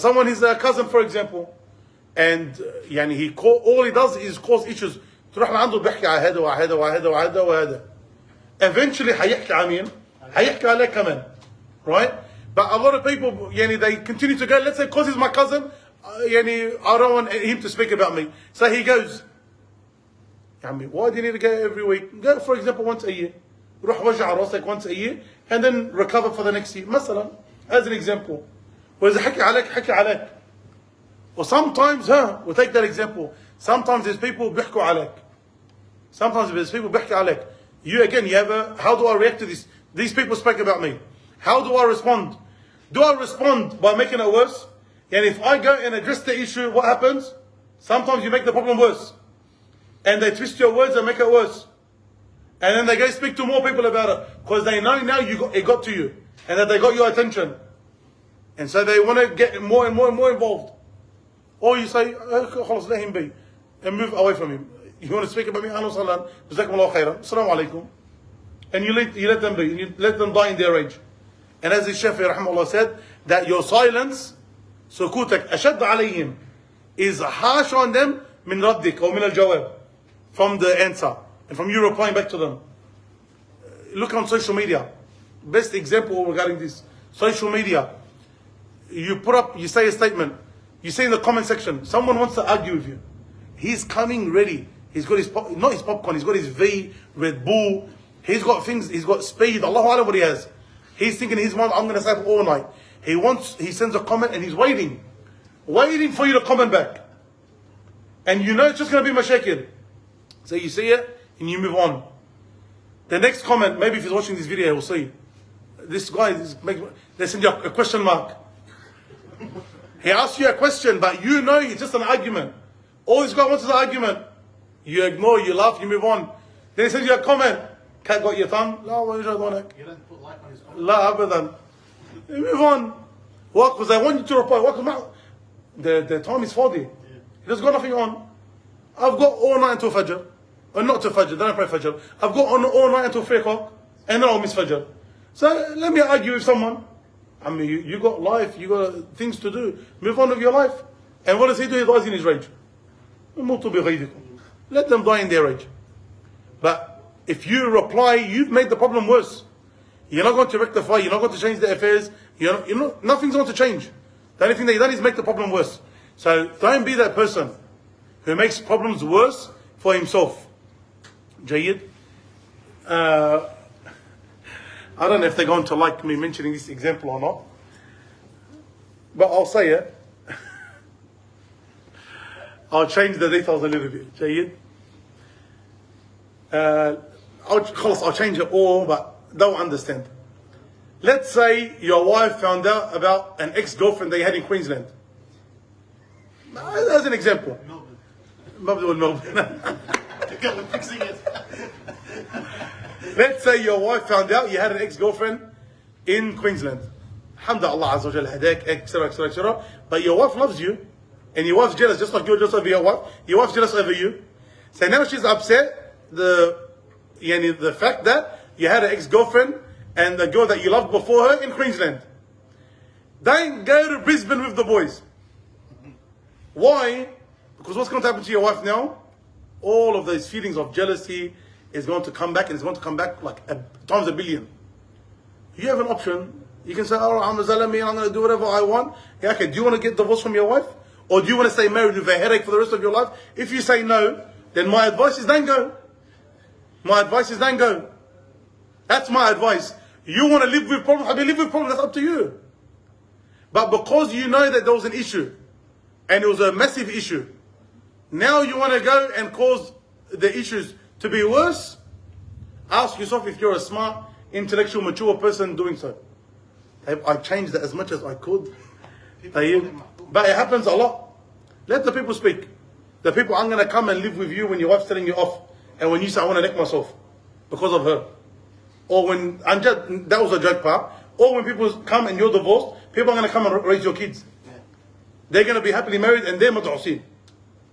Someone is a cousin, for example, and all he does is cause issues. تروح لعنده بيحكي على هذا وهذا وهذا وهذا وهذا. Eventually حيحكي على مين؟ حيحكي عليك كمان. Right? But a lot of people, they continue to go, let's say, because he's my cousin, I don't want him to speak about me. So he goes, why do you need to go every week? Go, for example, once a year. روح وجع راسك once a year, and then recover for the next year. مثلا, as an example. وإذا حكي عليك, حكي عليك. Or sometimes, we'll take that example. Sometimes there's people بيحكوا عليك. Sometimes there's people بيحكي عليك. You have how do I react to this? These people speak about me. How do I respond? Do I respond by making it worse? And if I go and address the issue, what happens? Sometimes you make the problem worse. And they twist your words and make it worse. And then they go speak to more people about it. Because they know now it got to you. And that they got your attention. And so they want to get more and more and more involved. Or you say, خلاص, let him be. And move away from him. You want to speak about me? Ahlan wa sahlan. Jazakumullahu khairan. Assalamu alaikum. And you let them be. You let them die in their rage. And as the Shafi'i rahimahullah said, that your silence سكوتك أشد عليهم is harsh on them من ردك أو من الجواب, from the answer and from you replying back to them. Look on social media. Best example regarding this. Social media. You put up, you say a statement. You say in the comment section, someone wants to argue with you. He's coming ready. He's got his, not his popcorn, he's got his V, Red Bull. He's got things, he's got speed. Allahu Alam what he has. He's thinking I'm going to stay up all night. He sends a comment and he's waiting for you to comment back. And you know it's just going to be mashakil. So you see it and you move on. The next comment, maybe if he's watching this video, he will see. This guy, they send you a question mark. He asks you a question, but you know it's just an argument. All this guy wants is an argument. You ignore, you laugh, you move on. Then he sends you a comment. Cat got your thumb? No, you don't put like on his comment. La abadan. You move on. What? Because I want you to reply. What? The time is 40. Yeah. There's got nothing on. I've got all night until Fajr. Or not till Fajr, then I pray Fajr. I've got on all night until 3 o'clock. And then I'll miss Fajr. So let me argue with someone. I mean, you got life, you got things to do. Move on with your life. And what does he do? He dies in his rage. Let them die in their rage. But if you reply, you've made the problem worse. You're not going to rectify, you're not going to change the affairs. Nothing's going to change. The only thing that you've done is make the problem worse. So don't be that person who makes problems worse for himself. Jayyid. I don't know if they're going to like me mentioning this example or not. But I'll say it. I'll change the details a little bit. Jayyid. I'll change it all, but don't understand. Let's say your wife found out about an ex-girlfriend they had in Queensland. As an example. Melbourne. Fixing it. Let's say your wife found out you had an ex-girlfriend in Queensland. Alhamdulillah, Allah Azza wa Jalla hadak, etc, etc, etc. But your wife loves you, and your wife's jealous, just like you're jealous over your wife. Your wife's jealous over you. So now she's upset the fact that you had an ex-girlfriend and the girl that you loved before her in Queensland. Don't go to Brisbane with the boys. Why? Because what's going to happen to your wife now? All of those feelings of jealousy is going to come back, and it's going to come back like times a billion. You have an option. You can say, oh, I'm a Zalami, I'm going to do whatever I want. Yeah, okay, do you want to get divorced from your wife? Or do you want to stay married with a headache for the rest of your life? If you say no, then my advice is don't go. My advice is don't go. That's my advice. You want to live with problems? I mean, live with problems, that's up to you. But because you know that there was an issue, and it was a massive issue, now you want to go and cause the issues to be worse? Ask yourself if you're a smart, intellectual, mature person doing so. I changed that as much as I could. But it happens a lot. Let the people speak. The people aren't going to come and live with you when your wife's telling you off. And when you say, I want to neck myself because of her. Or when, that was a joke part. Or when people come and you're divorced, people are going to come and raise your kids. They're going to be happily married and they're mad'usin.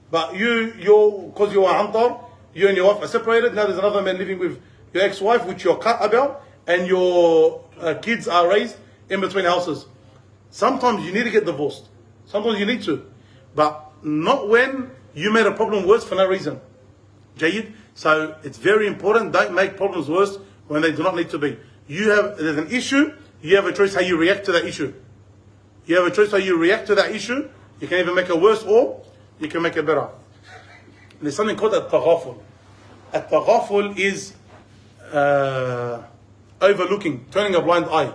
But because you are antar, you and your wife are separated. Now there's another man living with your ex-wife, which you're cut about, and your kids are raised in between houses. Sometimes you need to get divorced. Sometimes you need to. But not when you made a problem worse for no reason. Jayyid. So it's very important. Don't make problems worse when they do not need to be. There's an issue. You have a choice how you react to that issue. You have a choice how you react to that issue. You can either make it worse or you can make it better. There's something called at-taghaful. At-taghaful is overlooking, turning a blind eye.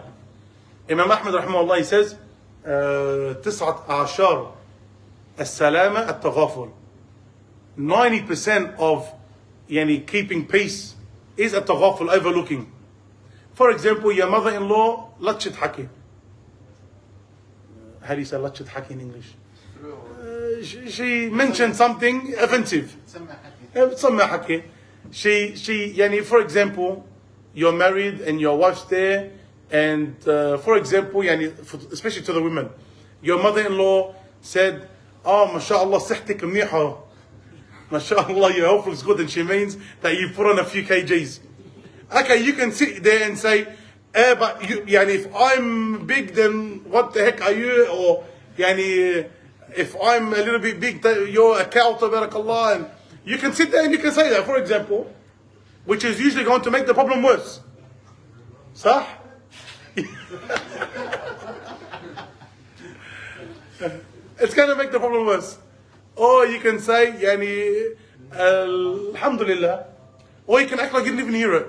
Imam Ahmad rahimahullah, he says, تسعة أعشار السلامة التغافل. 90% of keeping peace is at-taghaful, overlooking. For example, your mother-in-law لطشت حكي. How do you say لطشت حكي in English? She mentioned something offensive. سمى حكي. She for example, you're married and your wife's there, and for example, especially to the women, your mother-in-law said, oh, mashallah, صحتك منيحة. Mashallah, your health looks good, and she means that you put on a few kgs. Okay, you can sit there and say, but if I'm big, then what the heck are you? Or Yani, if I'm a little bit big, you're a cow, tabarakallah, and you can sit there and you can say that, for example, which is usually going to make the problem worse. Sah? It's going to make the problem worse. Or you can say, Yani, Alhamdulillah. Or you can act like you didn't even hear it.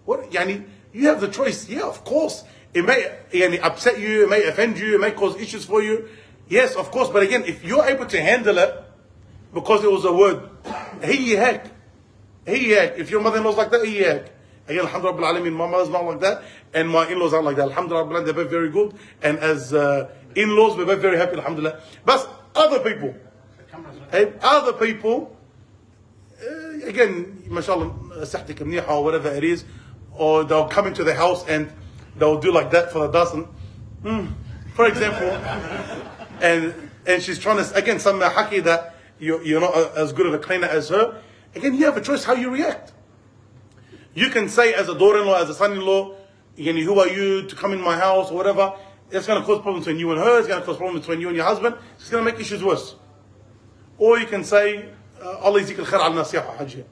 What? Yani, you have the choice. Yeah, of course. It may yani, upset you, it may offend you, it may cause issues for you. Yes, of course. But again, if you're able to handle it, because it was a word, he heck. If your mother-in-law's like that, he heck. Again, alhamdulillah, my mother's not like that, and my in-laws aren't like that. Alhamdulillah, they're both very good. And as in-laws, we're both very happy, alhamdulillah. But other people, again, mashallah, sahtik mniha or whatever it is, or they'll come into the house and they'll do like that for the dozen. For example, and she's trying to, again, some haki that you're not as good of a cleaner as her. Again, you have a choice how you react. You can say as a daughter-in-law, as a son-in-law, who are you to come in my house or whatever. It's going to cause problems between you and her. It's going to cause problems between you and your husband. It's going to make issues worse. Or you can say, Allah yazik al-khair al-nasiha hajjah.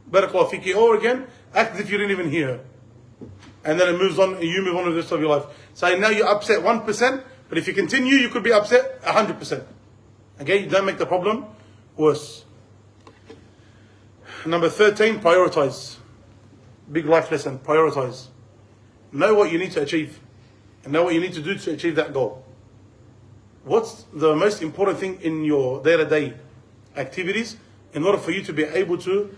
Barakallah fiki. Or again, act as if you didn't even hear her. And then it moves on, and you move on with the rest of your life. So now you're upset 1%, but if you continue, you could be upset 100%. Okay, you don't make the problem worse. Number 13, prioritize. Big life lesson, prioritize. Know what you need to achieve. And know what you need to do to achieve that goal. What's the most important thing in your day-to-day activities in order for you to be able to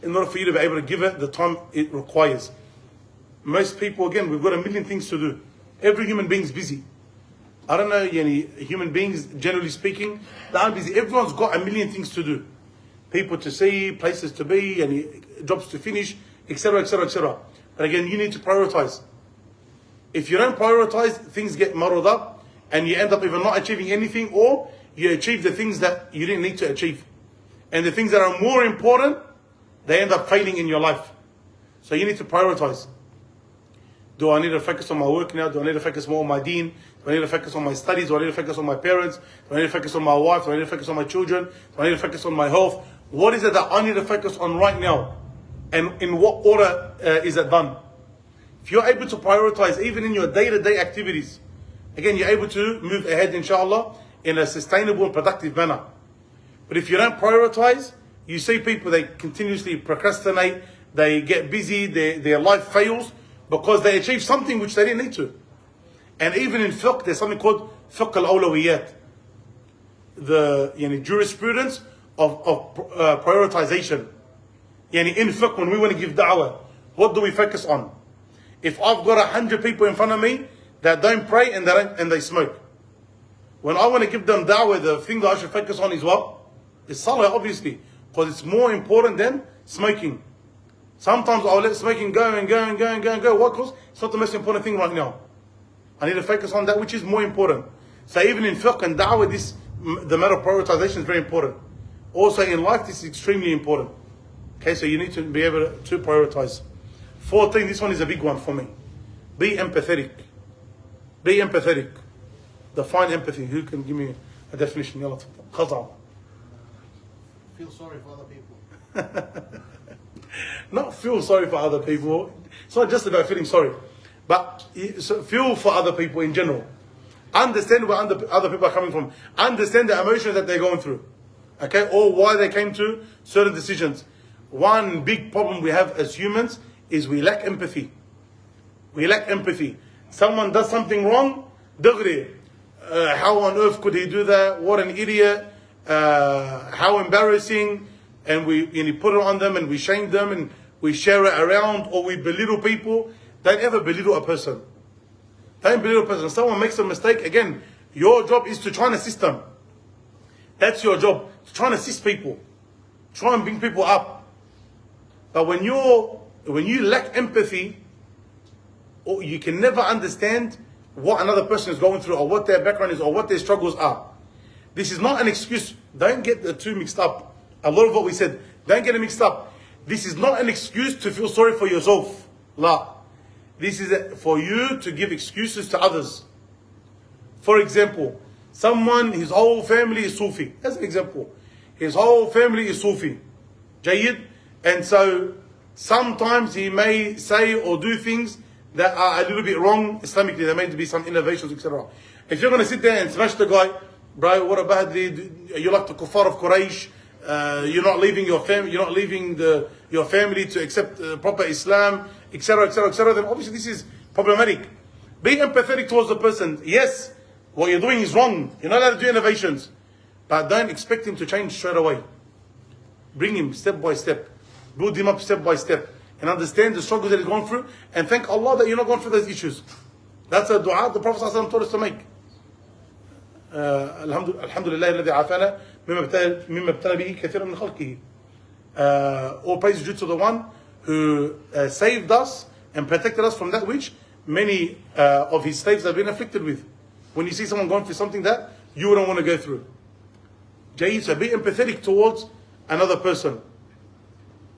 give it the time it requires? Most people, again, we've got a million things to do. Every human being is busy. I don't know, human beings, generally speaking, they aren't busy. Everyone's got a million things to do. People to see, places to be, and jobs to finish, etc., etc., etc. But again, you need to prioritize. If you don't prioritize, things get muddled up, and you end up either not achieving anything, or you achieve the things that you didn't need to achieve. And the things that are more important, they end up failing in your life. So you need to prioritize. Do I need to focus on my work now? Do I need to focus more on my deen? Do I need to focus on my studies? Do I need to focus on my parents? Do I need to focus on my wife? Do I need to focus on my children? Do I need to focus on my health? What is it that I need to focus on right now? And in what order is it done? If you're able to prioritize even in your day-to-day activities, again, you're able to move ahead, inshallah, in a sustainable and productive manner. But if you don't prioritize, you see people, they continuously procrastinate, they get busy, their life fails because they achieve something which they didn't need to. And even in fiqh, there's something called fiqh al-awlawiyat, the jurisprudence of prioritization. In fiqh, when we want to give da'wah, what do we focus on? If I've got 100 people in front of me that don't pray and they smoke, when I want to give them da'wah, the thing that I should focus on is what? It's salah, obviously, because it's more important than smoking. Sometimes I'll let smoking go and go and go and go and go. What? Because it's not the most important thing right now. I need to focus on that which is more important. So even in fiqh and da'wah, the matter of prioritization is very important. Also in life, this is extremely important. Okay, so you need to be able to prioritize. 14, this one is a big one for me. Be empathetic. Be empathetic. Define empathy. Who can give me a definition? Yalla, Qaza. Feel sorry for other people. Not feel sorry for other people. It's not just about feeling sorry, but feel for other people in general. Understand where other people are coming from. Understand the emotions that they're going through. Okay, or why they came to certain decisions. One big problem we have as humans is we lack empathy. We lack empathy. Someone does something wrong, dagri. How on earth could he do that? What an idiot. How embarrassing. And we put it on them and we shame them and we share it around, or we belittle people. Don't ever belittle a person. Don't belittle a person. If someone makes a mistake, again, your job is to try and assist them. That's your job. To try and assist people. Try and bring people up. But when you lack empathy, or you can never understand what another person is going through, or what their background is, or what their struggles are. This is not an excuse. Don't get the two mixed up. A lot of what we said, don't get it mixed up. This is not an excuse to feel sorry for yourself. La. This is for you to give excuses to others. For example, someone, his whole family is Sufi. As an example, his whole family is Sufi. Jayyid. And so sometimes he may say or do things that are a little bit wrong Islamically. There may be some innovations, etc. If you're going to sit there and smash the guy, bro, what about you like the kuffar of Quraysh? You're not leaving your family. You're not leaving your family to accept proper Islam, etc., etc., etc. Then obviously this is problematic. Be empathetic towards the person. Yes, what you're doing is wrong. You're not allowed to do innovations, but don't expect him to change straight away. Bring him step by step, build him up step by step, and understand the struggles that he's gone through, and thank Allah that you're not going through those issues. That's a dua the Prophet ﷺ taught us to make. Alhamdulillah الذي عافانا مما ابتلى به كثيرا من خلقه. All praise is due to the one who saved us and protected us from that which many of his slaves have been afflicted with. When you see someone going through something that you wouldn't want to go through, so be empathetic towards another person.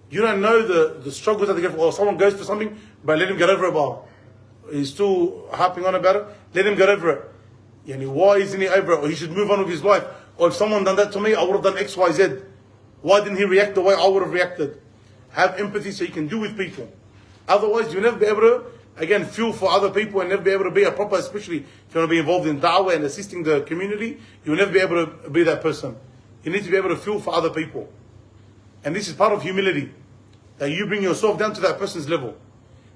You don't know the struggles that they go through. Or someone goes through something, but let him get over it. Bar. He's still harping on about it. Let him get over it. Yani, why isn't he over it? Or he should move on with his life. Or if someone done that to me, I would have done X, Y, Z. Why didn't he react the way I would have reacted? Have empathy so you can do with people. Otherwise, you'll never be able to, again, feel for other people and never be able to be a proper, especially if you want to be involved in da'wah and assisting the community, you'll never be able to be that person. You need to be able to feel for other people. And this is part of humility. That you bring yourself down to that person's level.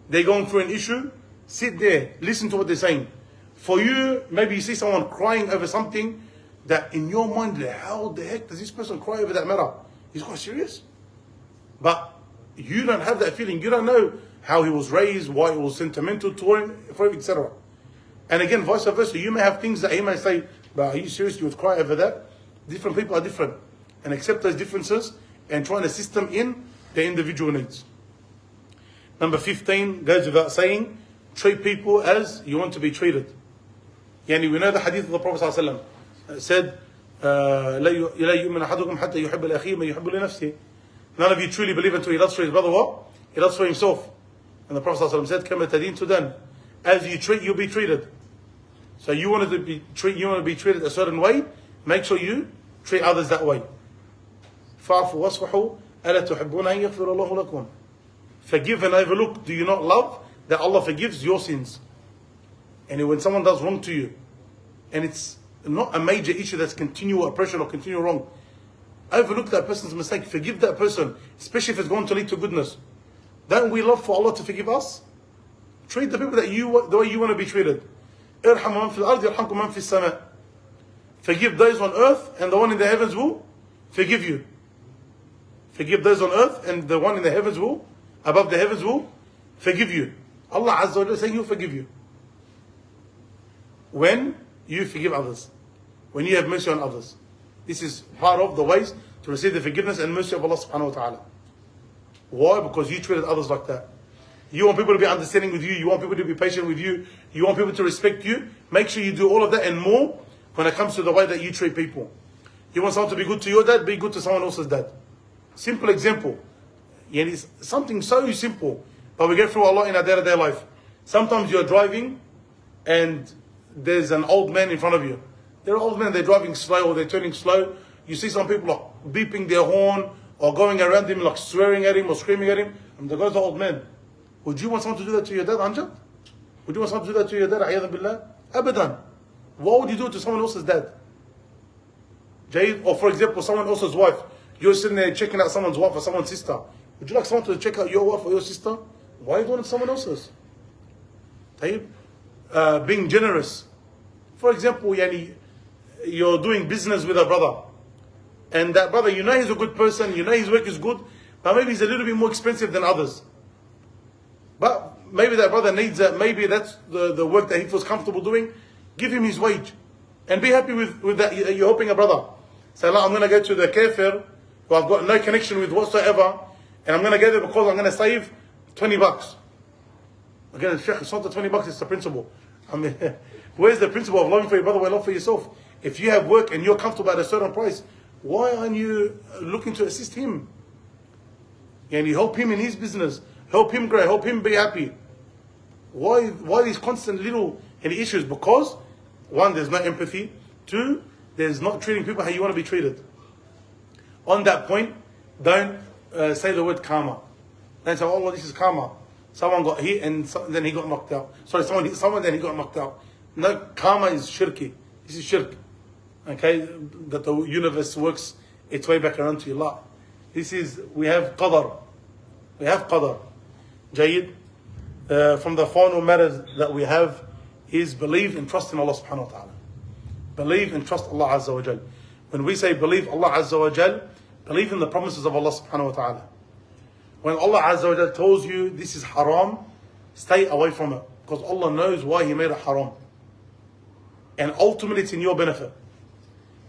They're going through an issue, sit there, listen to what they're saying. For you, maybe you see someone crying over something that in your mind, how the heck does this person cry over that matter? He's quite serious. But you don't have that feeling. You don't know how he was raised, why he was sentimental to him, etc. And again, vice versa. You may have things that he may say, but are you serious? You would cry over that? Different people are different. And accept those differences and try and assist them in their individual needs. Number 15 goes without saying, treat people as you want to be treated. Yani we know the hadith of the Prophet ﷺ said, لا يؤمن أحدكم حتى يحب الأخي ما يحب لنفسه. None of you truly believe until he loves for his brother what? He loves for himself. And the Prophet ﷺ said, كما تدين تدان. As you treat, you'll be treated. So you want to be treated a certain way, make sure you treat others that way. فَاعْفُوا وَاصْفَحُوا أَلَا تُحِبُّونَ أَن يَغْفِرَ اللَّهُ لَكُمْ. Forgive and overlook. Do you not love that Allah forgives your sins? And when someone does wrong to you, and it's not a major issue that's continual oppression or continual wrong, overlook that person's mistake. Forgive that person, especially if it's going to lead to goodness. Don't we love for Allah to forgive us? Treat the people that the way you want to be treated. ارحم من في الأرض يرحمكم من في السماء. Forgive those on earth, and the one in the heavens will forgive you. Forgive those on earth, and the one in the heavens will, above the heavens will forgive you. Allah Azza wa Jalla saying He'll forgive you. When you forgive others. When you have mercy on others. This is part of the ways to receive the forgiveness and mercy of Allah subhanahu wa ta'ala. Why? Because you treated others like that. You want people to be understanding with you. You want people to be patient with you. You want people to respect you. Make sure you do all of that and more when it comes to the way that you treat people. You want someone to be good to your dad, be good to someone else's dad. Simple example. Yeah, it's something so simple, but we get through a lot in our day-to-day life. Sometimes you're driving and there's an old man in front of you. They're old men, they're driving slow or they're turning slow. You see some people like beeping their horn or going around him like swearing at him or screaming at him. And there goes the old man. Would you want someone to do that to your dad, Anjad? Would you want someone to do that to your dad, Ayyadhan Billah? Abadan. Why would you do it to someone else's dad? Or for example, someone else's wife. You're sitting there checking out someone's wife or someone's sister. Would you like someone to check out your wife or your sister? Why are you doing it to someone else's? Being generous. For example, you're doing business with a brother. And that brother, you know he's a good person, you know his work is good, but maybe he's a little bit more expensive than others. But maybe that brother needs that, maybe that's the work that he feels comfortable doing. Give him his wage. And be happy with that. You're helping a brother. Say, I'm going to go to the kafir, who I've got no connection with whatsoever, and I'm going to go there because I'm going to save $20. Again, Shaykh, it's not the $20, it's the principle. I mean, where's the principle of loving for your brother, love for yourself? If you have work and you're comfortable at a certain price, why aren't you looking to assist him? And you help him in his business, help him grow, help him be happy. Why these constant little issues? Because one, there's no empathy. Two, there's not treating people how you want to be treated. On that point, don't say the word karma. Don't say, oh Allah, this is karma. Someone got hit and then he got knocked out. Sorry, someone hit someone, then he got knocked out. No, karma is shirky. This is shirk. Okay, that the universe works its way back around to Allah. This is, we have qadar. We have qadar. Jayyid. From the final matters that we have is believe and trust in Allah subhanahu wa ta'ala. Believe and trust Allah Azza wa Jal. When we say believe Allah Azza wa Jal, believe in the promises of Allah subhanahu wa ta'ala. When Allah Azza wa Jal tells you this is haram, stay away from it. Because Allah knows why He made it haram. And ultimately it's in your benefit.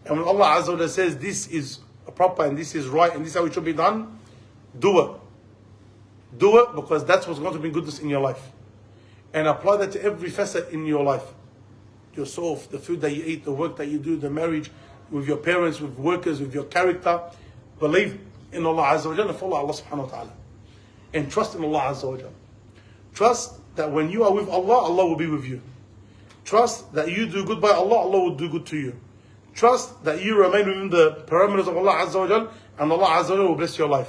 And when Allah Azza wa Jal says this is proper and this is right and this is how it should be done, do it. Do it because that's what's going to bring goodness in your life. And apply that to every facet in your life. Yourself, the food that you eat, the work that you do, the marriage, with your parents, with workers, with your character. Believe in Allah Azza wa Jalla and follow Allah subhanahu wa ta'ala. And trust in Allah Azza wa Jalla. Trust that when you are with Allah, Allah will be with you. Trust that you do good by Allah, Allah will do good to you. Trust that you remain within the parameters of Allah Azza wa Jalla and Allah Azza wa Jalla will bless your life.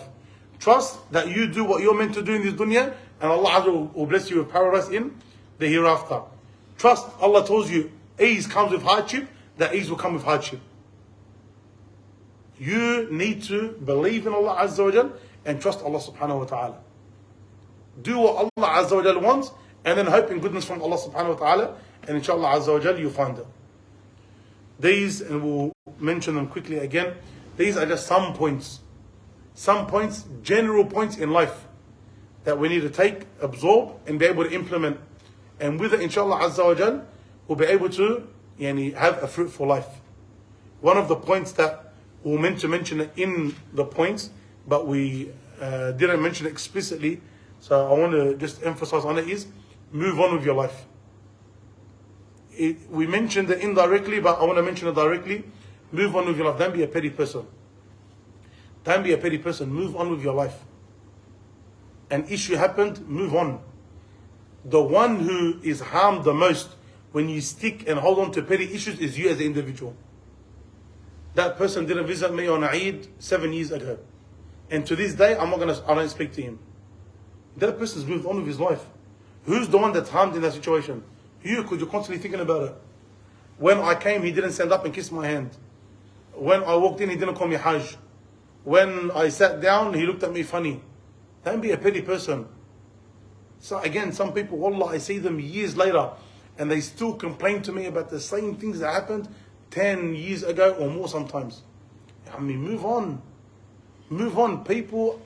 Trust that you do what you're meant to do in this dunya and Allah Azza wa Jalla will bless you with paradise in the hereafter. Trust, Allah tells you, ease comes with hardship, that ease will come with hardship. You need to believe in Allah Azza wa Jal and trust Allah subhanahu wa ta'ala. Do what Allah Azza wa Jal wants and then hope in goodness from Allah subhanahu wa ta'ala, and inshallah Azza wa Jal you'll find it. These, and we'll mention them quickly again, these are just some points, general points in life that we need to take, absorb and be able to implement. And with it, inshallah Azza wa Jal, we'll be able to have a fruitful life. One of the points that we'll meant to mention it in the points, but we didn't mention it explicitly, so I want to just emphasize on it, is move on with your life. We mentioned it indirectly, but I want to mention it directly. Move on with your life. Don't be a petty person. Don't be a petty person. Move on with your life. An issue happened, move on. The one who is harmed the most when you stick and hold on to petty issues is you as an individual. That person didn't visit me on Eid 7 years ago. And to this day, I don't speak to him. That person's moved on with his life. Who's the one that's harmed in that situation? You, because you're constantly thinking about it. When I came, he didn't stand up and kiss my hand. When I walked in, he didn't call me Hajj. When I sat down, he looked at me funny. Don't be a petty person. So again, some people, wallah, I see them years later and they still complain to me about the same things that happened 10 years ago or more sometimes. I mean, move on. Move on. People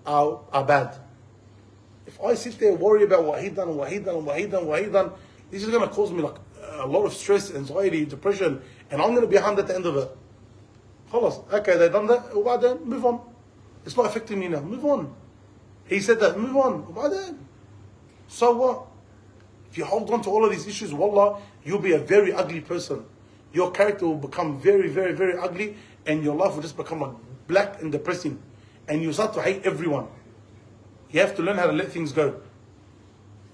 are bad. If I sit there and worry about what he done, this is going to cause me like a lot of stress, anxiety, depression, and I'm going to be harmed at the end of it. Khalas, okay, they done that, well then, move on. It's not affecting me now, move on. He said that, move on. Why then? So what? If you hold on to all of these issues, wallah, you'll be a very ugly person. Your character will become very, very, very ugly, and your life will just become like black and depressing. And you start to hate everyone. You have to learn how to let things go.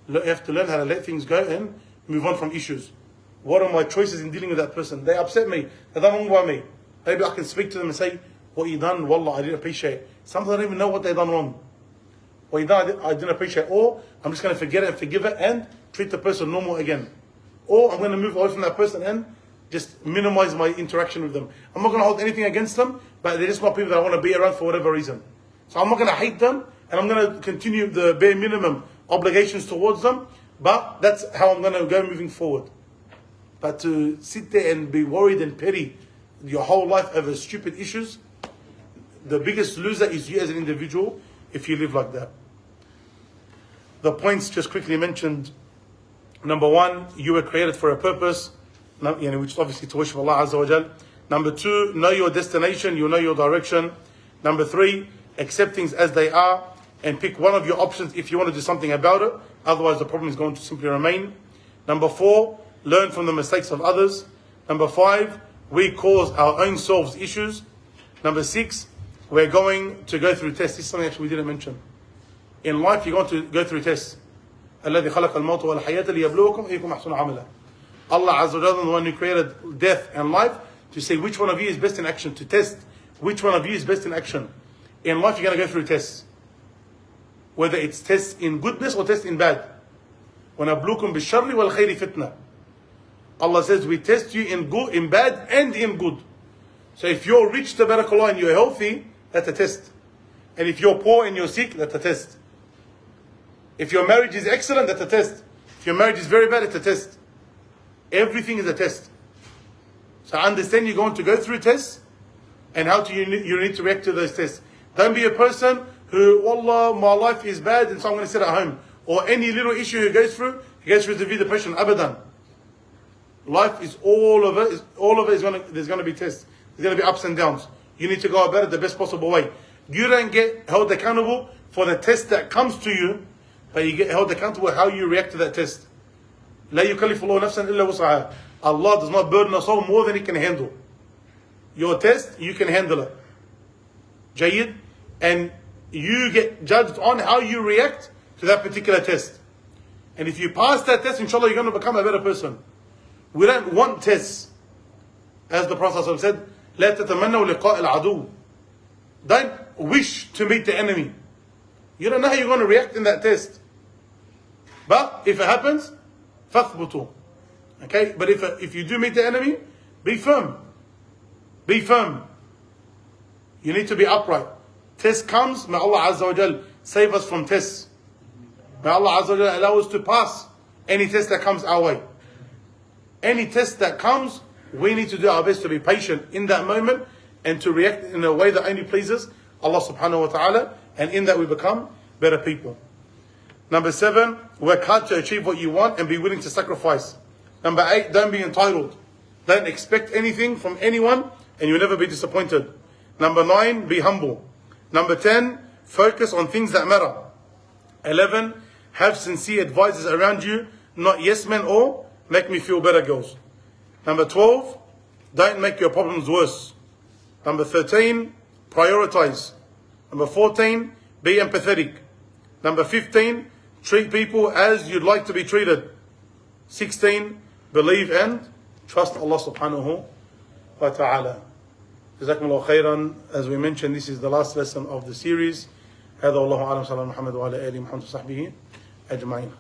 You have to learn how to let things go and move on from issues. What are my choices in dealing with that person? They upset me. They done wrong by me. Maybe I can speak to them and say, what you done, wallah, I didn't appreciate. Sometimes I don't even know what they done wrong. What you done, I didn't appreciate. Or I'm just going to forget it and forgive it and treat the person normal again. Or I'm going to move away from that person and just minimize my interaction with them. I'm not going to hold anything against them, but they're just not people that I want to be around for whatever reason. So I'm not going to hate them, and I'm going to continue the bare minimum obligations towards them, but that's how I'm going to go moving forward. But to sit there and be worried and petty your whole life over stupid issues, the biggest loser is you as an individual if you live like that. The points just quickly mentioned. Number one, you were created for a purpose, which is obviously to worship Allah Azza wa Jal. Number two, know your destination, you know your direction. Number three, accept things as they are and pick one of your options if you want to do something about it. Otherwise, the problem is going to simply remain. Number four, learn from the mistakes of others. Number five, we cause our own selves issues. Number six, we're going to go through tests. This is something actually we didn't mention. In life, you're going to go through tests. الذي خلق الموت والحياة ليبلوكم أيكم أحسن عملا. Allah Azza wa Jalla, the one who created death and life, to say which one of you is best in action, to test which one of you is best in action. In life, you're going to go through tests. Whether it's tests in goodness or tests in bad. وَنَبْلُوكُمْ بِالشَّرِّ وَالْخَيْرِ فِتْنَةً. Allah says, we test you in good, in bad and in good. So if you're rich, tabarakallah, and you're healthy, that's a test. And if you're poor and you're sick, that's a test. If your marriage is excellent, that's a test. If your marriage is very bad, it's a test. Everything is a test. So understand you're going to go through tests, and how you need to react to those tests. Don't be a person who, wallah, my life is bad, and so I'm going to sit at home. Or any little issue he goes through severe depression. Abadan. Life is all of it. There's going to be tests. There's going to be ups and downs. You need to go about it the best possible way. You don't get held accountable for the test that comes to you, but you get held accountable how you react to that test. لا يكلف الله نفسا إلا وسعها. Allah does not burden a soul more than He can handle. Your test, you can handle it. Jayyid. And you get judged on how you react to that particular test. And if you pass that test, inshallah, you're going to become a better person. We don't want tests. As the Prophet said, لا تتمنوا لقاء العدو. Don't wish to meet the enemy. You don't know how you're going to react in that test. But if it happens, فَثْبُتُوا. Okay? But if you do meet the enemy, be firm. Be firm. You need to be upright. Test comes, may Allah Azza wa Jal save us from tests. May Allah Azza wa Jal allow us to pass any test that comes our way. Any test that comes, we need to do our best to be patient in that moment and to react in a way that only pleases Allah subhanahu wa ta'ala, and in that we become better people. Number 7, work hard to achieve what you want and be willing to sacrifice. Number 8, don't be entitled. Don't expect anything from anyone and you'll never be disappointed. Number 9, be humble. Number 10, focus on things that matter. 11, have sincere advisors around you, not yes men or make me feel better girls. Number 12, don't make your problems worse. Number 13, prioritize. Number 14, be empathetic. Number 15, treat people as you'd like to be treated. 16, believe and trust Allah subhanahu wa ta'ala. Jazakumullah khairan. As we mentioned, this is the last lesson of the series. هذا والله أعلم. صلى الله عليه وسلم وعلى آله وصحبه أجمعين.